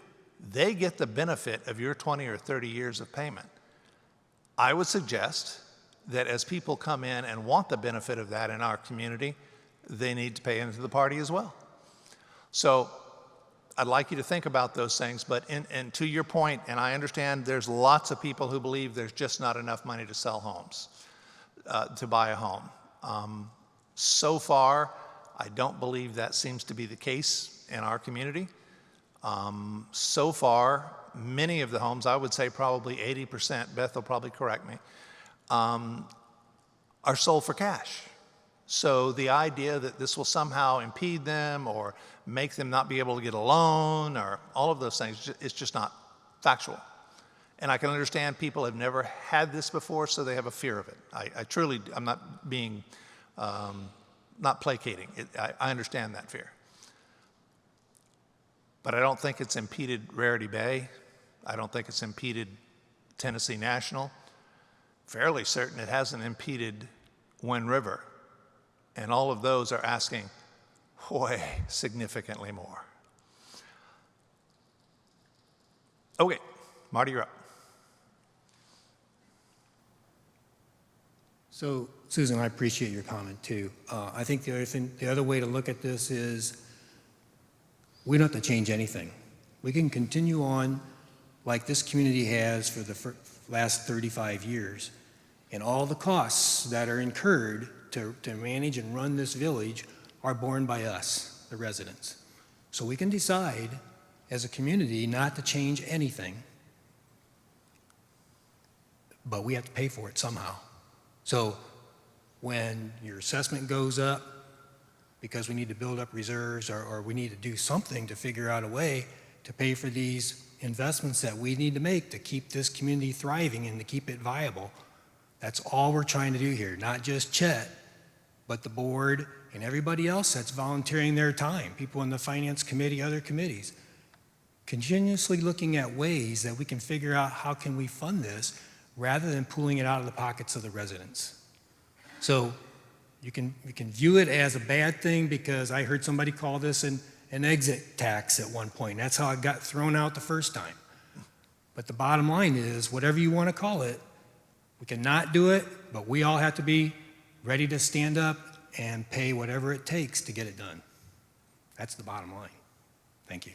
they get the benefit of your 20 or 30 years of payment. I would suggest that as people come in and want the benefit of that in our community, they need to pay into the party as well. So I'd like you to think about those things, but and to your point, and I understand there's lots of people who believe there's just not enough money to sell homes, to buy a home. So far, I don't believe that seems to be the case in our community. So far, many of the homes, I would say probably 80%, Beth will probably correct me, are sold for cash. So the idea that this will somehow impede them or make them not be able to get a loan or all of those things, it's just not factual. And I can understand people have never had this before, so they have a fear of it. I truly, I'm not being, not placating. I understand that fear. But I don't think it's impeded Rarity Bay. I don't think it's impeded Tennessee National. Fairly certain it hasn't impeded Wind River. And all of those are asking way significantly more. Okay, Marty, you're up. So, Susan, I appreciate your comment too. I think the other way to look at this is we don't have to change anything. We can continue on like this community has for the last 35 years, and all the costs that are incurred to manage and run this village are borne by us, the residents. So we can decide as a community not to change anything, but we have to pay for it somehow. So when your assessment goes up because we need to build up reserves or we need to do something to figure out a way to pay for these investments that we need to make to keep this community thriving and to keep it viable, that's all we're trying to do here. Not just Chet, but the board and everybody else that's volunteering their time, people in the finance committee, other committees, continuously looking at ways that we can figure out how can we fund this rather than pulling it out of the pockets of the residents. So you can view it as a bad thing because I heard somebody call this an exit tax at one point. That's how it got thrown out the first time. But the bottom line is, whatever you want to call it, we cannot do it, but we all have to be ready to stand up and pay whatever it takes to get it done. That's the bottom line. Thank you.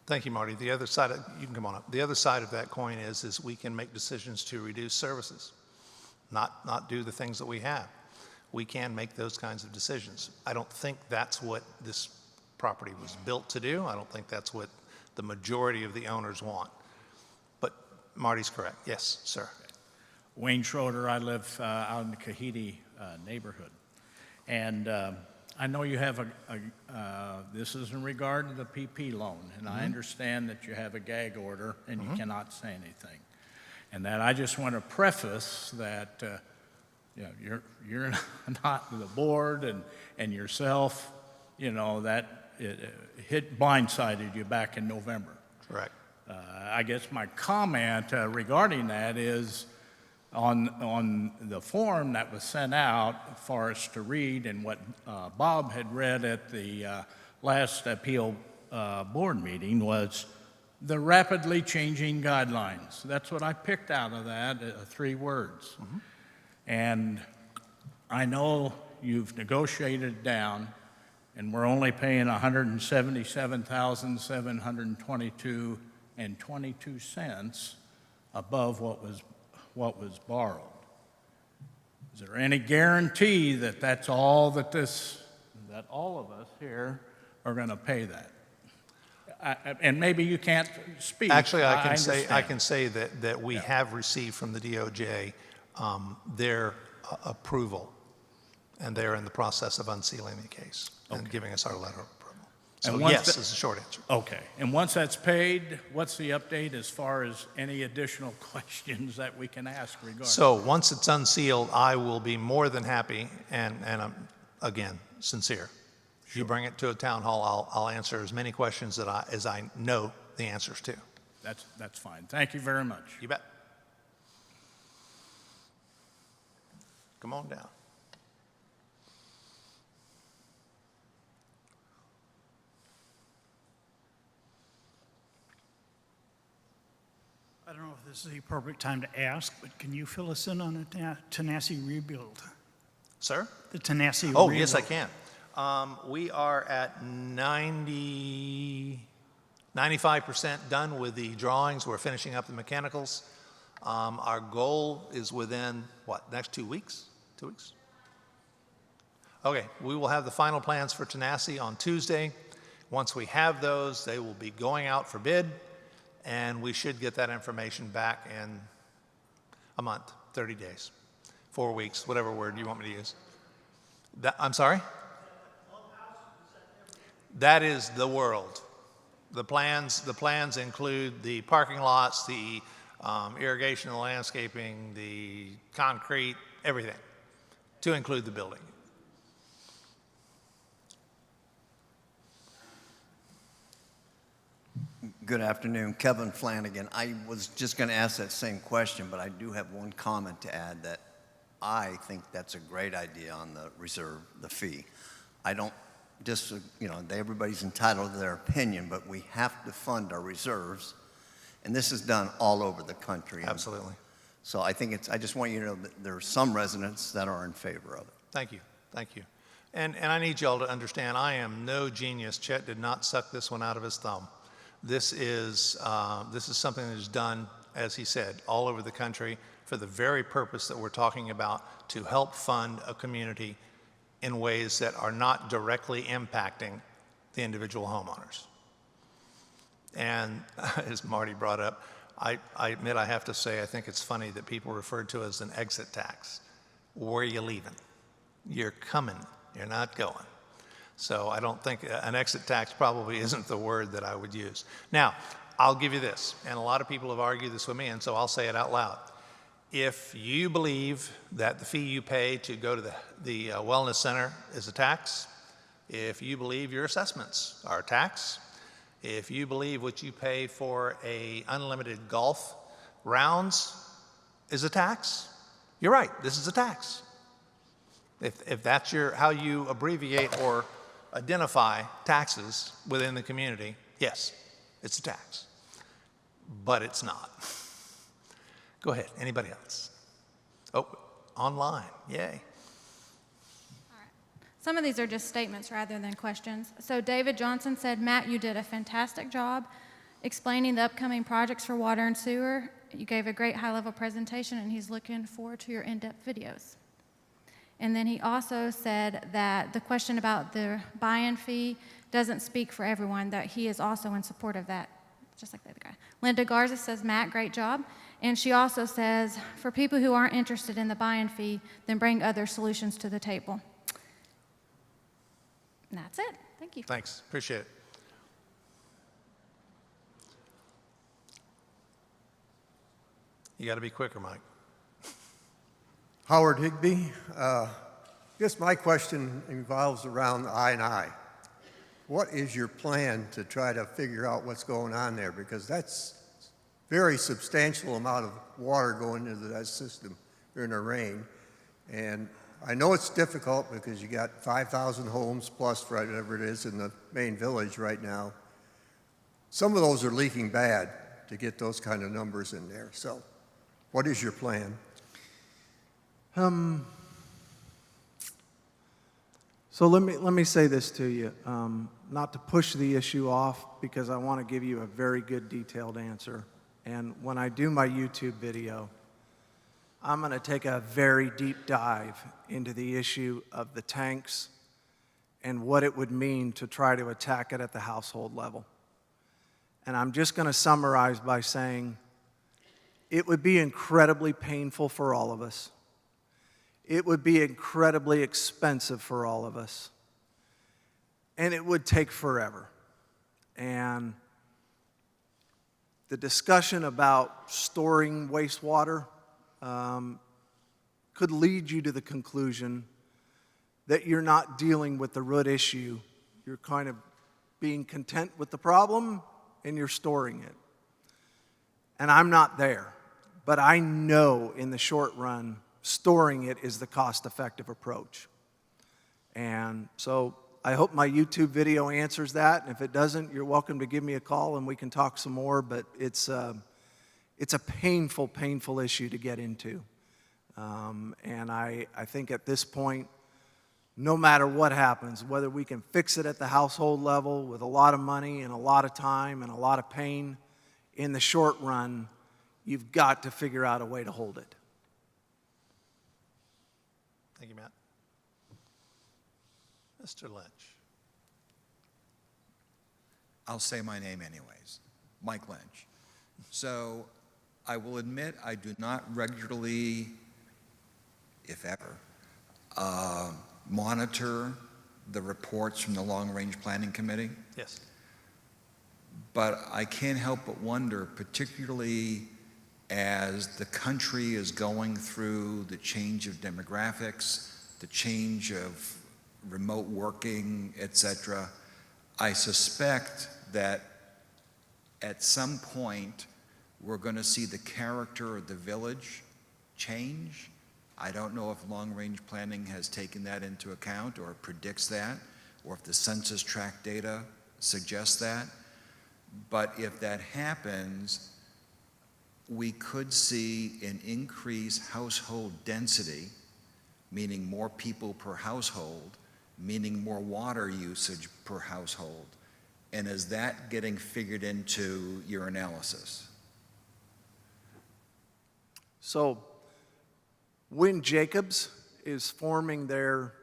Thank you, Marty. The other side, you can come on up. The other side of that coin is we can make decisions to reduce services, not do the things that we have. We can make those kinds of decisions. I don't think that's what this property was built to do. I don't think that's what the majority of the owners want. But Marty's correct. Yes, sir. Wayne Schroeder, I live out in the Kahiti neighborhood. And I know you have this is in regard to the PP loan, and I understand that you have a gag order and you cannot say anything. And that I just want to preface that you know, you're not the board and yourself, you know, that it blindsided you back in November. Correct. I guess my comment regarding that is on the form that was sent out for us to read and what Bob had read at the last appeal board meeting was the rapidly changing guidelines. That's what I picked out of that, 3 words. And I know you've negotiated down, and we're only paying $177,722.22 above what was borrowed. Is there any guarantee that that's all that all of us here are going to pay that? And maybe you can't speak. Actually, I understand. can say that we have received from the DOJ their approval, and they're in the process of unsealing the case and giving us our letter of approval. So And once yes, that- is the short answer. Okay, and once that's paid, what's the update as far as any additional questions that we can ask regarding? So once it's unsealed, I will be more than happy, and I'm, again, sincere. If you bring it to a town hall, I'll answer as many questions as I know the answers to. That's fine. Thank you very much. You bet. Come on down. I don't know if this is the appropriate time to ask, but can you fill us in on the Tanasi rebuild? Sir? The Tanasi Oh, rebuild. yes, I can. We are at 95% done with the drawings. We're finishing up the mechanicals. Our goal is within, what, next 2 weeks? 2 weeks? Okay, we will have the final plans for Tanasi on Tuesday. Once we have those, they will be going out for bid, and we should get that information back in a month, 30 days, 4 weeks, whatever word you want me to use. I'm sorry? That is the world. The plans include the parking lots, the irrigation and landscaping, the concrete, everything, to include the building. Good afternoon, Kevin Flanagan. I was just going to ask that same question, but I do have one comment to add that I think that's a great idea on the reserve, the fee. I don't just, you know, everybody's entitled to their opinion, but we have to fund our reserves, and this is done all over the country. Absolutely. So I think I just want you to know that there are some residents that are in favor of it. Thank you. Thank you. And I need y'all to understand, I am no genius. Chet did not suck this one out of his thumb. This is something that is done, as he said, all over the country for the very purpose that we're talking about, to help fund a community in ways that are not directly impacting the individual homeowners. And as Marty brought up, I admit I have to say I think it's funny that people refer to it as an exit tax. Where are you leaving? You're coming. You're not going. So I don't think an exit tax probably isn't the word that I would use. Now, I'll give you this, and a lot of people have argued this with me, and so I'll say it out loud. If you believe that the fee you pay to go to the wellness center is a tax, if you believe your assessments are a tax, if you believe what you pay for a unlimited golf rounds is a tax, you're right, this is a tax. If that's how you abbreviate or identify taxes within the community, yes, it's a tax. But it's not. Go ahead, anybody else? Oh, online, yay. Some of these are just statements rather than questions. So David Johnson said, Matt, you did a fantastic job explaining the upcoming projects for water and sewer. You gave a great high-level presentation, and he's looking forward to your in-depth videos. And then he also said that the question about the buy-in fee doesn't speak for everyone, that he is also in support of that, just like the other guy. Linda Garza says, Matt, great job. And she also says, for people who aren't interested in the buy-in fee, then bring other solutions to the table. And that's it. Thank you. Thanks, appreciate it. You got to be quicker, Mike. Howard Higbee. I guess my question involves around I&I. What is your plan to try to figure out what's going on there? Because that's very substantial amount of water going into that system during a rain. And I know it's difficult because you got 5,000 homes plus whatever it is in the main village right now. Some of those are leaking bad to get those kind of numbers in there. So what is your plan? So let me say this to you, not to push the issue off, because I want to give you a very good detailed answer. And when I do my YouTube video, I'm going to take a very deep dive into the issue of the tanks and what it would mean to try to attack it at the household level. And I'm just going to summarize by saying it would be incredibly painful for all of us. It would be incredibly expensive for all of us. And it would take forever. And the discussion about storing wastewater could lead you to the conclusion that you're not dealing with the root issue. You're kind of being content with the problem and you're storing it. And I'm not there. But I know in the short run, storing it is the cost-effective approach. And so I hope my YouTube video answers that. And if it doesn't, you're welcome to give me a call and we can talk some more. But it's a painful, painful issue to get into. And I think at this point, no matter what happens, whether we can fix it at the household level with a lot of money and a lot of time and a lot of pain, in the short run, you've got to figure out a way to hold it. Thank you, Matt. Mr. Lynch. I'll say my name anyways, Mike Lynch. So I will admit I do not regularly, if ever, monitor the reports from the Long Range Planning Committee. Yes. But I can't help but wonder, particularly as the country is going through the change of demographics, the change of remote working, etc., I suspect that at some point we're going to see the character of the village change. I don't know if long-range planning has taken that into account or predicts that, or if the census tract data suggests that. But if that happens, we could see an increased household density, meaning more people per household, meaning more water usage per household. And is that getting figured into your analysis? So Wynn Jacobs is forming their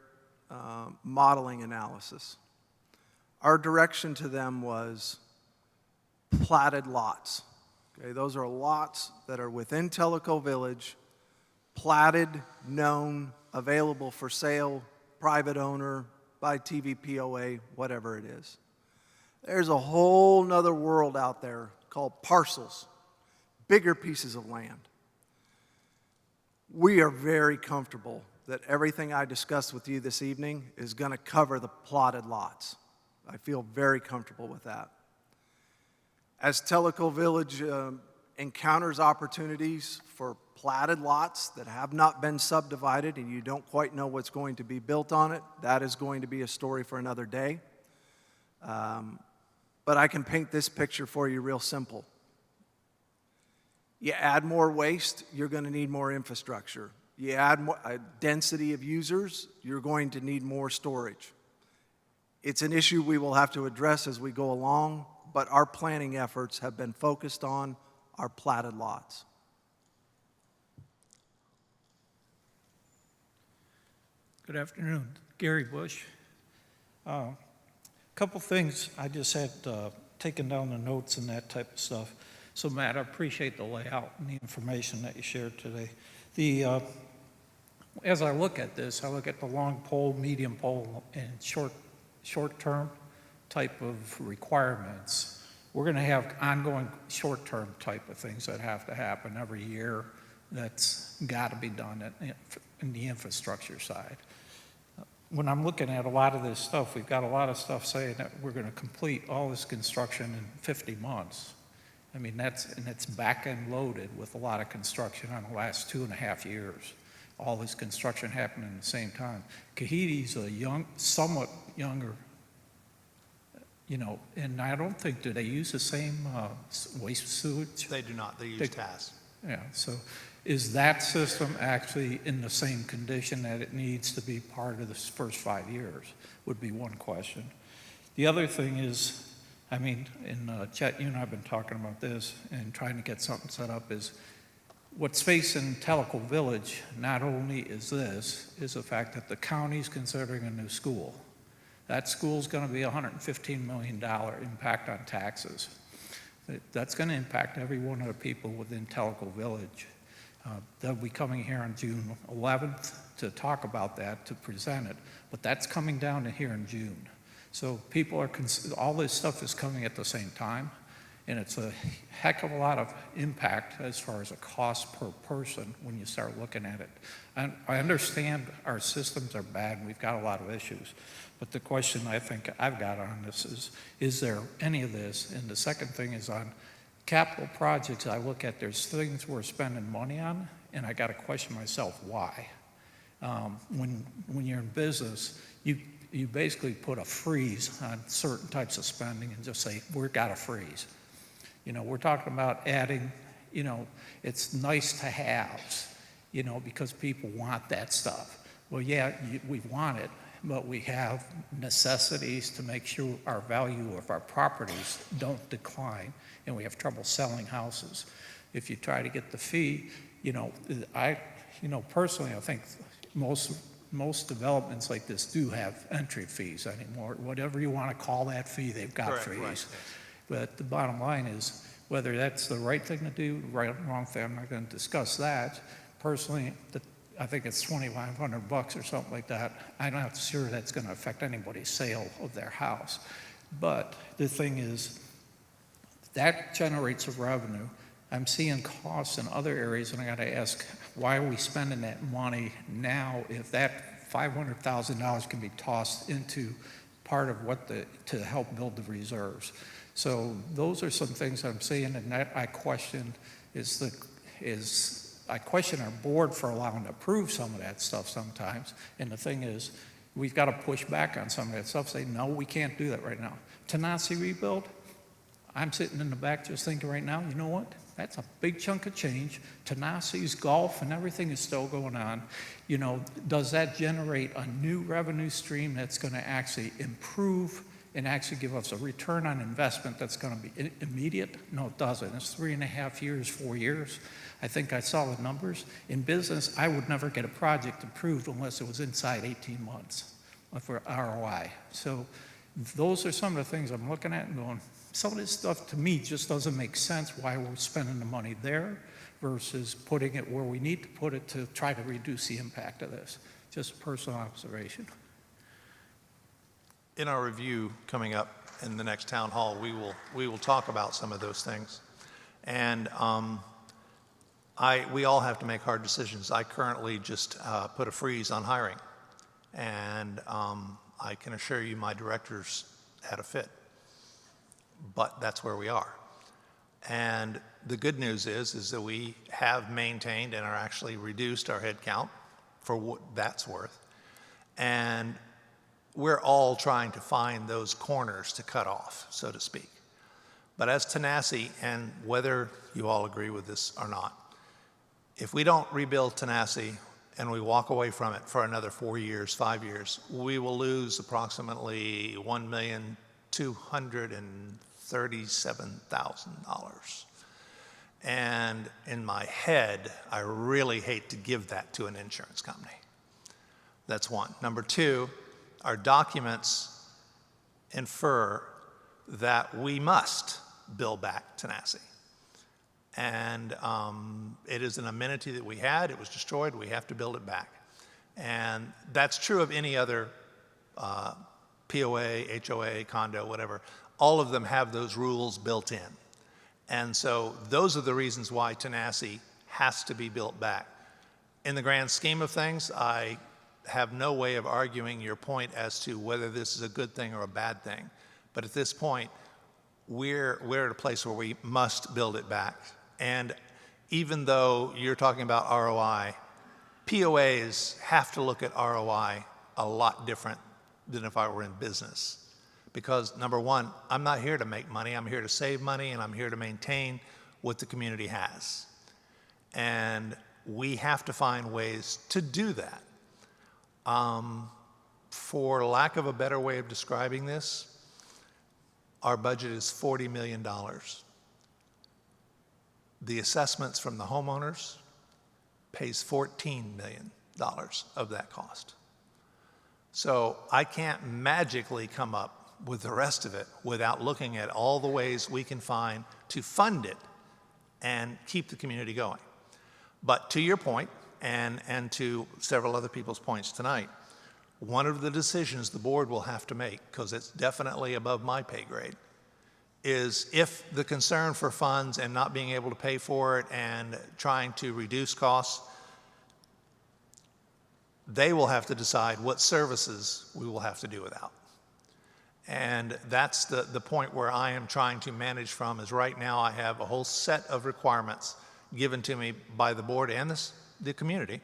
modeling analysis. Our direction to them was platted lots. Okay, those are lots that are within Tellico Village, platted, known, available for sale, private owner, by TV POA, whatever it is. There's a whole nother world out there called parcels, bigger pieces of land. We are very comfortable that everything I discussed with you this evening is going to cover the plotted lots. I feel very comfortable with that. As Tellico Village encounters opportunities for platted lots that have not been subdivided and you don't quite know what's going to be built on it, that is going to be a story for another day. But I can paint this picture for you real simple. You add more waste, you're going to need more infrastructure. You add more, a density of users, you're going to need more storage. It's an issue we will have to address as we go along, but our planning efforts have been focused on our platted lots. Good afternoon. Gary Bush. A Couple things, I just had taken down the notes and that type of stuff. So Matt, I appreciate the layout and the information that you shared today. As I look at this, I look at the long pole, medium pole, and short-term type of requirements. We're going to have ongoing short-term type of things that have to happen every year. That's got to be done in the infrastructure side. When I'm looking at a lot of this stuff, we've got a lot of stuff saying that we're going to complete all this construction in 50 months. I mean, it's back-end loaded with a lot of construction on the last 2.5 years. All this construction happening at the same time. Kahiti's a somewhat younger, and I don't think, do they use the same waste sewage? They do not. They use TAS. Yeah, so is that system actually in the same condition that it needs to be part of the first 5 years, would be one question. The other thing is, I mean, Chet, you and I have been talking about this and trying to get something set up, is what's facing Tellico Village not only is the fact that the county's considering a new school. That school's going to be a $115 million impact on taxes. That's going to impact every one of the people within Tellico Village. They'll be coming here on June 11th to talk about that, to present it, but that's coming down to here in June. So people are, all this stuff is coming at the same time, and it's a heck of a lot of impact as far as a cost per person when you start looking at it. And I understand our systems are bad and we've got a lot of issues, but the question I think I've got on this is there any of this? And the second thing is on capital projects. I look at, there's things we're spending money on, and I got to question myself why. When you're in business, you basically put a freeze on certain types of spending and just say, we've got a freeze. We're talking about adding, it's nice to have, because people want that stuff. Well, yeah, we want it, but we have necessities to make sure our value of our properties don't decline, and we have trouble selling houses. If you try to get the fee, personally, I think most developments like this do have entry fees anymore. Whatever you want to call that fee, they've got Correct, fees. right. But the bottom line is, whether that's the right thing to do, right or wrong thing, I'm not going to discuss that. Personally, I think it's $2,500 or something like that. I'm not sure that's going to affect anybody's sale of their house. But the thing is, that generates a revenue. I'm seeing costs in other areas, and I got to ask, why are we spending that money now if that $500,000 can be tossed into part of to help build the reserves? So those are some things I'm seeing, and that I question I question our board for allowing to approve some of that stuff sometimes. And the thing is, we've got to push back on some of that stuff, say, no, we can't do that right now. Tanasi rebuild, I'm sitting in the back just thinking right now, you know what? That's a big chunk of change. Tanasi's golf and everything is still going on. Does that generate a new revenue stream that's going to actually improve and actually give us a return on investment that's going to be immediate? No, it doesn't. It's 3.5 years, 4 years. I think I saw the numbers. In business, I would never get a project approved unless it was inside 18 months for ROI. So those are some of the things I'm looking at and going, some of this stuff to me just doesn't make sense why we're spending the money there versus putting it where we need to put it to try to reduce the impact of this. Just personal observation. In our review coming up in the next town hall, we will talk about some of those things. And we all have to make hard decisions. I currently just put a freeze on hiring. And I can assure you my directors had a fit. But that's where we are. And the good news is that we have maintained and are actually reduced our head count for what that's worth. And we're all trying to find those corners to cut off, so to speak. But as Tanasi, and whether you all agree with this or not, if we don't rebuild Tanasi and we walk away from it for another 4 years, 5 years, we will lose approximately $1,237,000. And in my head, I really hate to give that to an insurance company. That's one. Number two, our documents infer that we must build back Tenassi. And it is an amenity that we had. It was destroyed. We have to build it back. And that's true of any other POA, HOA, condo, whatever. All of them have those rules built in. And so those are the reasons why Tenassi has to be built back. In the grand scheme of things, I have no way of arguing your point as to whether this is a good thing or a bad thing. But at this point, we're at a place where we must build it back. And even though you're talking about ROI, POAs have to look at ROI a lot different than if I were in business. Because number one, I'm not here to make money, I'm here to save money, and I'm here to maintain what the community has. And we have to find ways to do that. For lack of a better way of describing this, our budget is $40 million. The assessments from the homeowners pays $14 million of that cost. So I can't magically come up with the rest of it without looking at all the ways we can find to fund it and keep the community going. But to your point, and to several other people's points tonight, one of the decisions the board will have to make, because it's definitely above my pay grade, is if the concern for funds and not being able to pay for it and trying to reduce costs, they will have to decide what services we will have to do without. And that's the point where I am trying to manage from, is right now I have a whole set of requirements given to me by the board and the community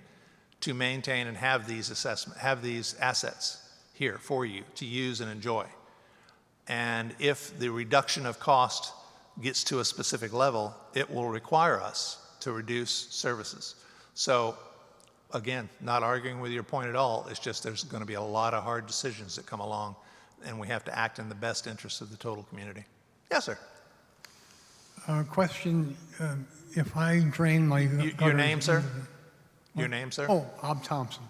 to maintain and have these assets here for you to use and enjoy. And if the reduction of cost gets to a specific level, it will require us to reduce services. So again, not arguing with your point at all, it's just there's going to be a lot of hard decisions that come along, and we have to act in the best interest of the total community. Yes, sir. Question, if I drain my Your name, sir? Your name, sir? Oh, Bob Thompson.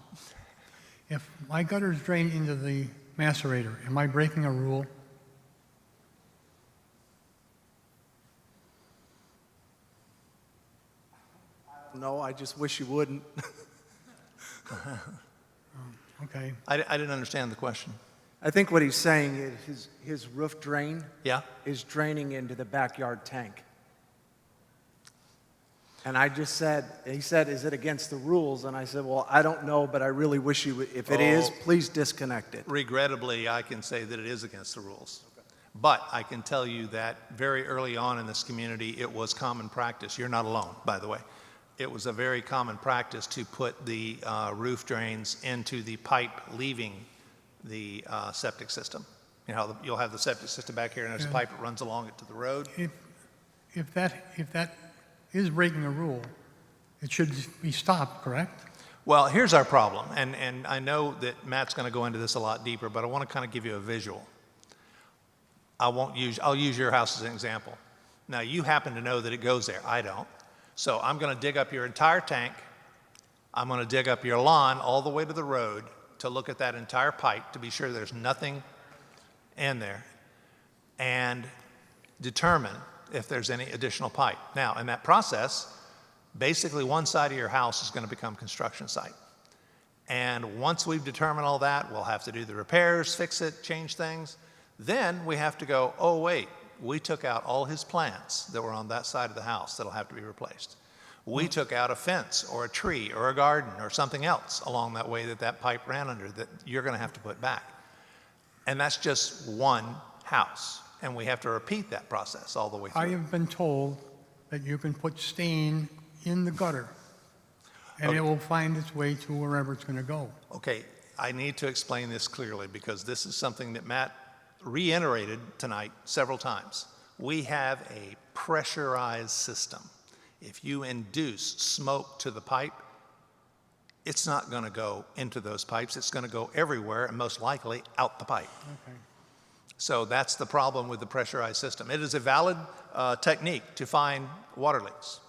If my gutters drain into the macerator, am I breaking a rule? No, I just wish you wouldn't. Okay. I didn't understand the question. I think what he's saying is his roof drain Yeah? is draining into the backyard tank. And I just said, he said, is it against the rules? And I said, well, I don't know, but I really wish you would, if it is, please disconnect it. Regrettably, I can say that it is against the rules. But I can tell you that very early on in this community, it was common practice. You're not alone, by the way. It was a very common practice to put the roof drains into the pipe leaving the septic system. You know, you'll have the septic system back here, and there's a pipe that runs along it to the road. If that is breaking a rule, it should be stopped, correct? Well, here's our problem, and I know that Matt's going to go into this a lot deeper, but I want to kind of give you a visual. I'll use your house as an example. Now, you happen to know that it goes there. I don't. So I'm going to dig up your entire tank. I'm going to dig up your lawn all the way to the road to look at that entire pipe to be sure there's nothing in there and determine if there's any additional pipe. Now, in that process, basically one side of your house is going to become construction site. And once we've determined all that, we'll have to do the repairs, fix it, change things. Then we have to go, oh, wait, we took out all his plants that were on that side of the house that'll have to be replaced. We took out a fence or a tree or a garden or something else along that way that pipe ran under that you're going to have to put back. And that's just one house. And we have to repeat that process all the way through. I have been told that you can put stain in the gutter, and it will find its way to wherever it's going to go. Okay, I need to explain this clearly because this is something that Matt reiterated tonight several times. We have a pressurized system. If you induce smoke to the pipe, it's not going to go into those pipes. It's going to go everywhere and most likely out the pipe. Okay. So that's the problem with the pressurized system. It is a valid technique to find water leaks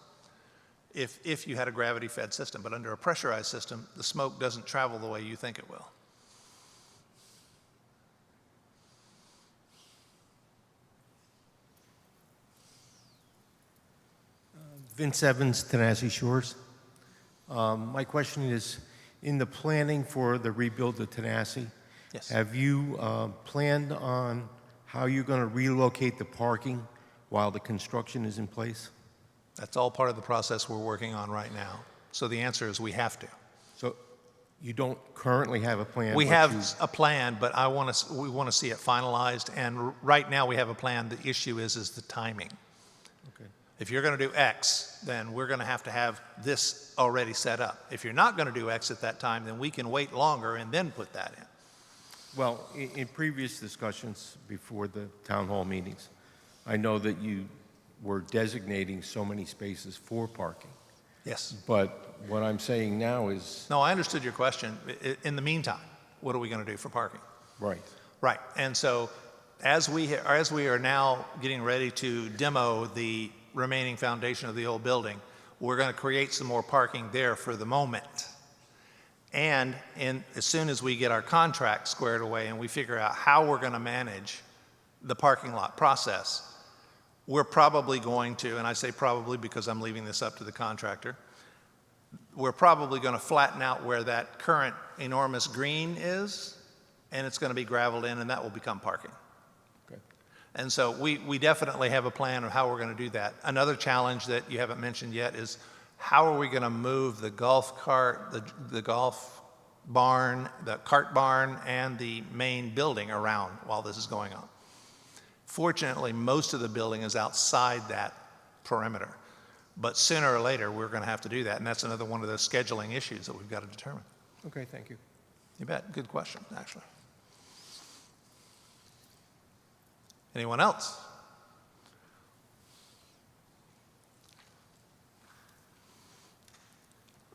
if you had a gravity-fed system. But under a pressurized system, the smoke doesn't travel the way you think it will. Vince Evans, Tenasseee Shores. My question is, in the planning for the rebuild of Tenasseee, Yes. have you planned on how you're going to relocate the parking while the construction is in place? That's all part of the process we're working on right now. So the answer is we have to. So you don't currently have a plan? We but have you- a plan, but we want to see it finalized, and right now we have a plan. The issue is the timing. Okay. If you're going to do X, then we're going to have this already set up. If you're not going to do X at that time, then we can wait longer and then put that in. Well, in previous discussions before the town hall meetings, I know that you were designating so many spaces for parking. Yes. But what I'm saying now is, No, I understood your question. In the meantime, what are we going to do for parking? right, Right. And so as we are now getting ready to demo the remaining foundation of the old building, we're going to create some more parking there for the moment. And as soon as we get our contract squared away and we figure out how we're going to manage the parking lot process, we're probably going to, and I say probably because I'm leaving this up to the contractor, we're probably going to flatten out where that current enormous green is, and it's going to be gravelled in, and that will become parking. okay. And so we definitely have a plan of how we're going to do that. Another challenge that you haven't mentioned yet is how are we going to move the golf cart, the golf barn, the cart barn, and the main building around while this is going on? Fortunately, most of the building is outside that perimeter. But sooner or later, we're going to have to do that, and that's another one of those scheduling issues that we've got to determine. Okay, thank you. You bet. Good question, actually. Anyone else?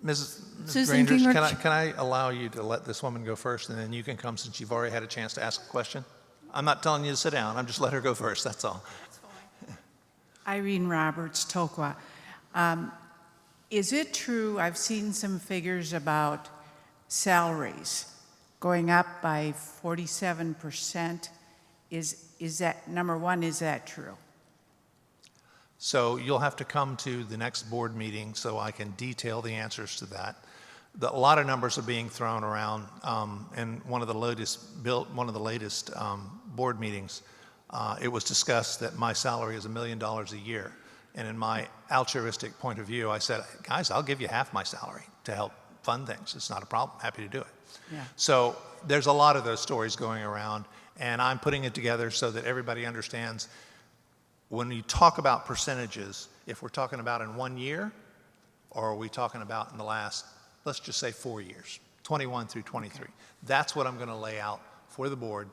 Mrs. Susan Granger, Gingrich. can I allow you to let this woman go first, and then you can come since you've already had a chance to ask a question? I'm not telling you to sit down. I'm just letting her go first, that's all. Irene Roberts, Toqua. Is it true, I've seen some figures about salaries going up by 47%. Is that, number one, is that true? So you'll have to come to the next board meeting so I can detail the answers to that. A lot of numbers are being thrown around, and one of the latest board meetings, it was discussed that my salary is $1 million a year. And in my altruistic point of view, I said, guys, I'll give you half my salary to help fund things. It's not a problem. Happy to do it. Yeah. So there's a lot of those stories going around, and I'm putting it together so that everybody understands when you talk about percentages, if we're talking about in 1 year, or are we talking about in the last, let's just say 4 years, 21 through 23. That's what I'm going to lay out for the board,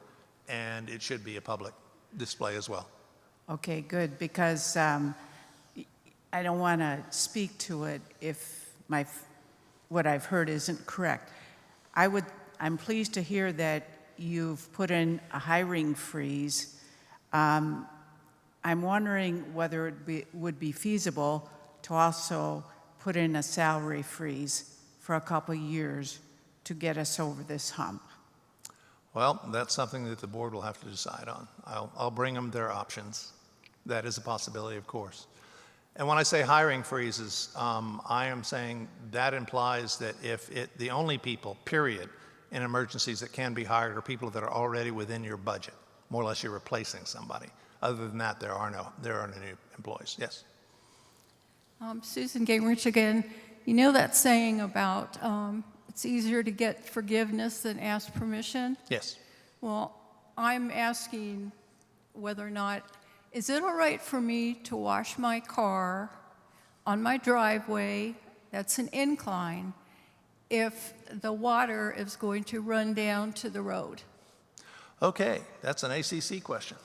and it should be a public display as well. Okay, good, because I don't want to speak to it if what I've heard isn't correct. I'm pleased to hear that you've put in a hiring freeze. I'm wondering whether it would be feasible to also put in a salary freeze for a couple of years to get us over this hump. Well, that's something that the board will have to decide on. I'll bring them their options. That is a possibility, of course. And when I say hiring freezes, I am saying that implies that if the only people, period, in emergencies that can be hired are people that are already within your budget, more or less you're replacing somebody. Other than that, there are no new employees. Yes? Susan Gingrich again. You know that saying about it's easier to get forgiveness than ask permission? Yes. Well, I'm asking whether or not, is it all right for me to wash my car on my driveway, that's an incline, if the water is going to run down to the road? Okay, that's an ACC question.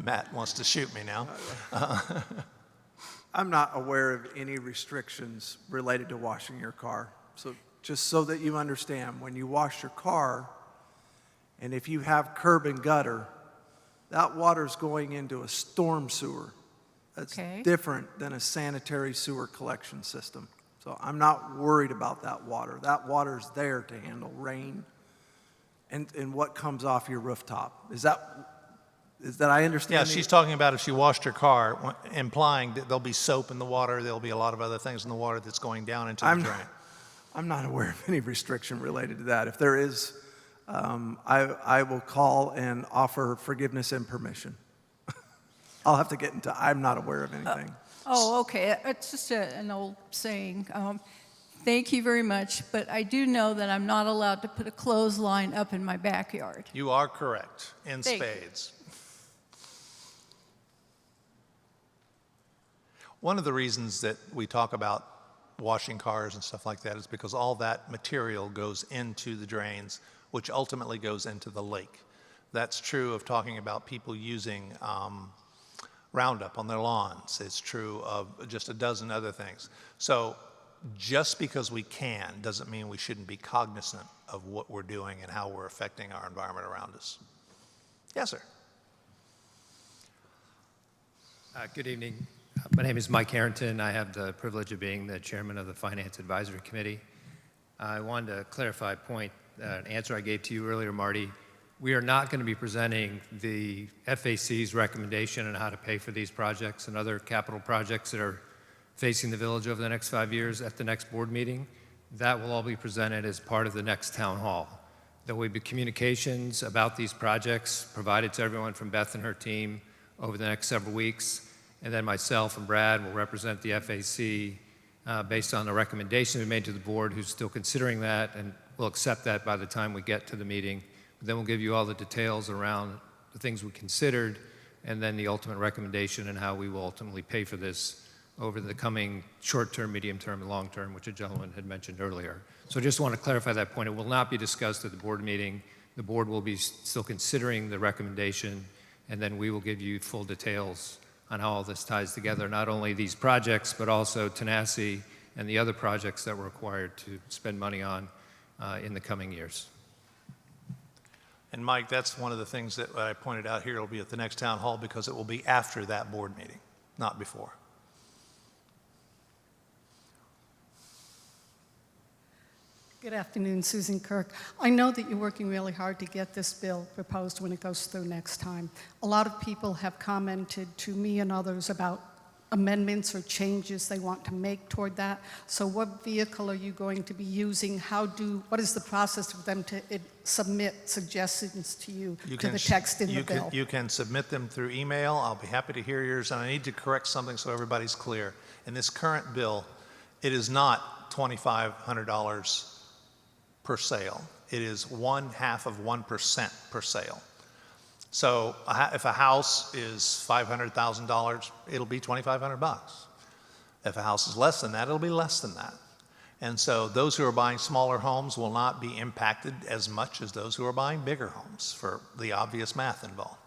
Matt wants to shoot me now. I'm not aware of any restrictions related to washing your car. So just so that you understand, when you wash your car, and if you have curb and gutter, that water's going into a storm sewer. That's Okay. different than a sanitary sewer collection system. So I'm not worried about that water. That water's there to handle rain and what comes off your rooftop. Is that Is that I understand? Yeah, she's talking about if she washed her car, implying that there'll be soap in the water, there'll be a lot of other things in the water that's going down into the drain. I'm not aware of any restriction related to that. If there is, I will call and offer forgiveness and permission. I'll have to get into, I'm not aware of anything. Oh, okay. It's just an old saying. Thank you very much, but I do know that I'm not allowed to put a clothesline up in my backyard. You are correct, in Thank you. spades. One of the reasons that we talk about washing cars and stuff like that is because all that material goes into the drains, which ultimately goes into the lake. That's true of talking about people using Roundup on their lawns. It's true of just a dozen other things. So just because we can doesn't mean we shouldn't be cognizant of what we're doing and how we're affecting our environment around us. Yes, sir. Good evening. My name is Mike Harrington. I have the privilege of being the chairman of the Finance Advisory Committee. I wanted to clarify a point, an answer I gave to you earlier, Marty. We are not going to be presenting the FAC's recommendation on how to pay for these projects and other capital projects that are facing the village over the next 5 years at the next board meeting. That will all be presented as part of the next town hall. There will be communications about these projects provided to everyone from Beth and her team over the next several weeks. And then myself and Brad will represent the FAC based on the recommendation we made to the board, who's still considering that, and we'll accept that by the time we get to the meeting. But then we'll give you all the details around the things we considered, and then the ultimate recommendation and how we will ultimately pay for this over the coming short-term, medium-term, and long-term, which a gentleman had mentioned earlier. So I just want to clarify that point. It will not be discussed at the board meeting. The board will be still considering the recommendation, and then we will give you full details on how all this ties together, not only these projects, but also Tenassi and the other projects that we're required to spend money on in the coming years. And Mike, that's one of the things that I pointed out here. It'll be at the next town hall because it will be after that board meeting, not before. Good afternoon, Susan Kirk. I know that you're working really hard to get this bill proposed when it goes through next time. A lot of people have commented to me and others about amendments or changes they want to make toward that. So what vehicle are you going to be using? What is the process for them to submit suggestions to you to the text in the bill? You can submit them through email. I'll be happy to hear yours. And I need to correct something so everybody's clear. In this current bill, it is not $2,500 per sale. It is 0.5% per sale. So if a house is $500,000, it'll be $2,500. If a house is less than that, it'll be less than that. And so those who are buying smaller homes will not be impacted as much as those who are buying bigger homes for the obvious math involved.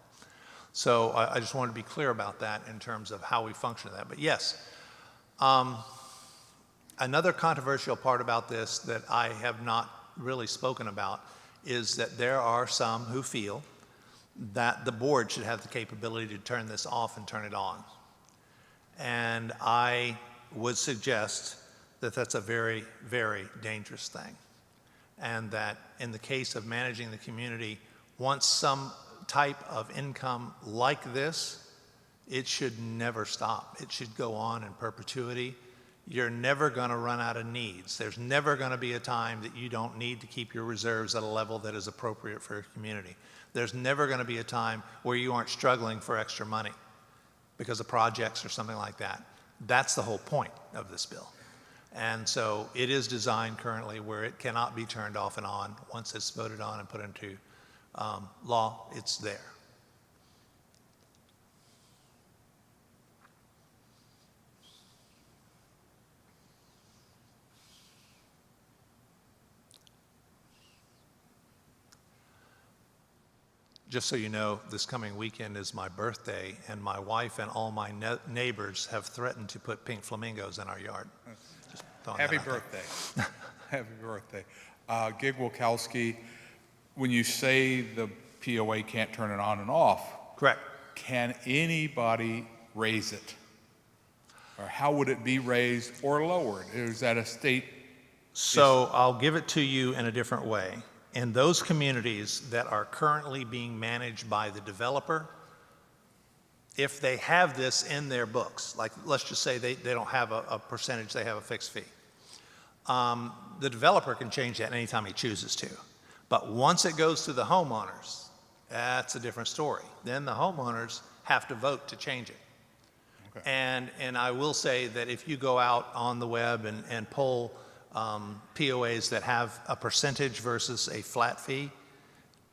So I just wanted to be clear about that in terms of how we function in that. But yes, another controversial part about this that I have not really spoken about is that there are some who feel that the board should have the capability to turn this off and turn it on. And I would suggest that that's a very, very dangerous thing. And that in the case of managing the community, once some type of income like this, it should never stop. It should go on in perpetuity. You're never going to run out of needs. There's never going to be a time that you don't need to keep your reserves at a level that is appropriate for your community. There's never going to be a time where you aren't struggling for extra money because of projects or something like that. That's the whole point of this bill. And so it is designed currently where it cannot be turned off and on. Once it's voted on and put into law, it's there. Just so you know, this coming weekend is my birthday, and my wife and all my neighbors have threatened to put pink flamingos in our yard. Happy birthday. Happy birthday. Gig Wilkowski, when you say the POA can't turn it on and off, correct. Can anybody raise it? Or how would it be raised or lowered? Is that a state? So I'll give it to you in a different way. In those communities that are currently being managed by the developer if they have this in their books, like let's just say they don't have a percentage, they have a fixed fee. The developer can change that anytime he chooses to. But once it goes to the homeowners, that's a different story. Then the homeowners have to vote to change it. Okay. And I will say that if you go out on the web and poll POAs that have a percentage versus a flat fee,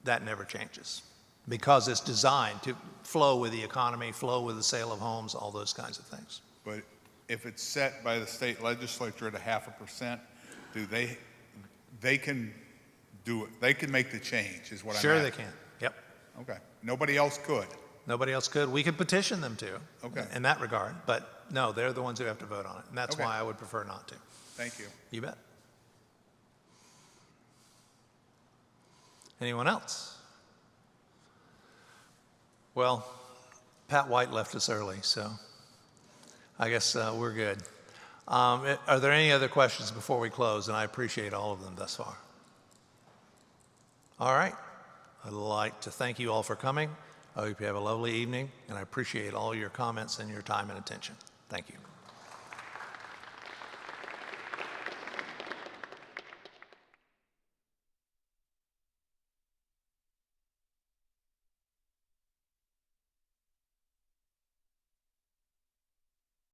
that never changes because it's designed to flow with the economy, flow with the sale of homes, all those kinds of things. But if it's set by the state legislature at 0.5%, they can do it, they can make the change, is what I'm Sure asking. they can, yep. Okay. Nobody else could? Nobody else could. We could petition them to Okay. in that regard, but no, they're the ones who have to vote on it. And that's Okay. why I would prefer not to. Thank you. You bet. Anyone else? Well, Pat White left us early, so I guess we're good. Are there any other questions before we close? And I appreciate all of them thus far. All right. I'd like to thank you all for coming. I hope you have a lovely evening, and I appreciate all your comments and your time and attention. Thank you.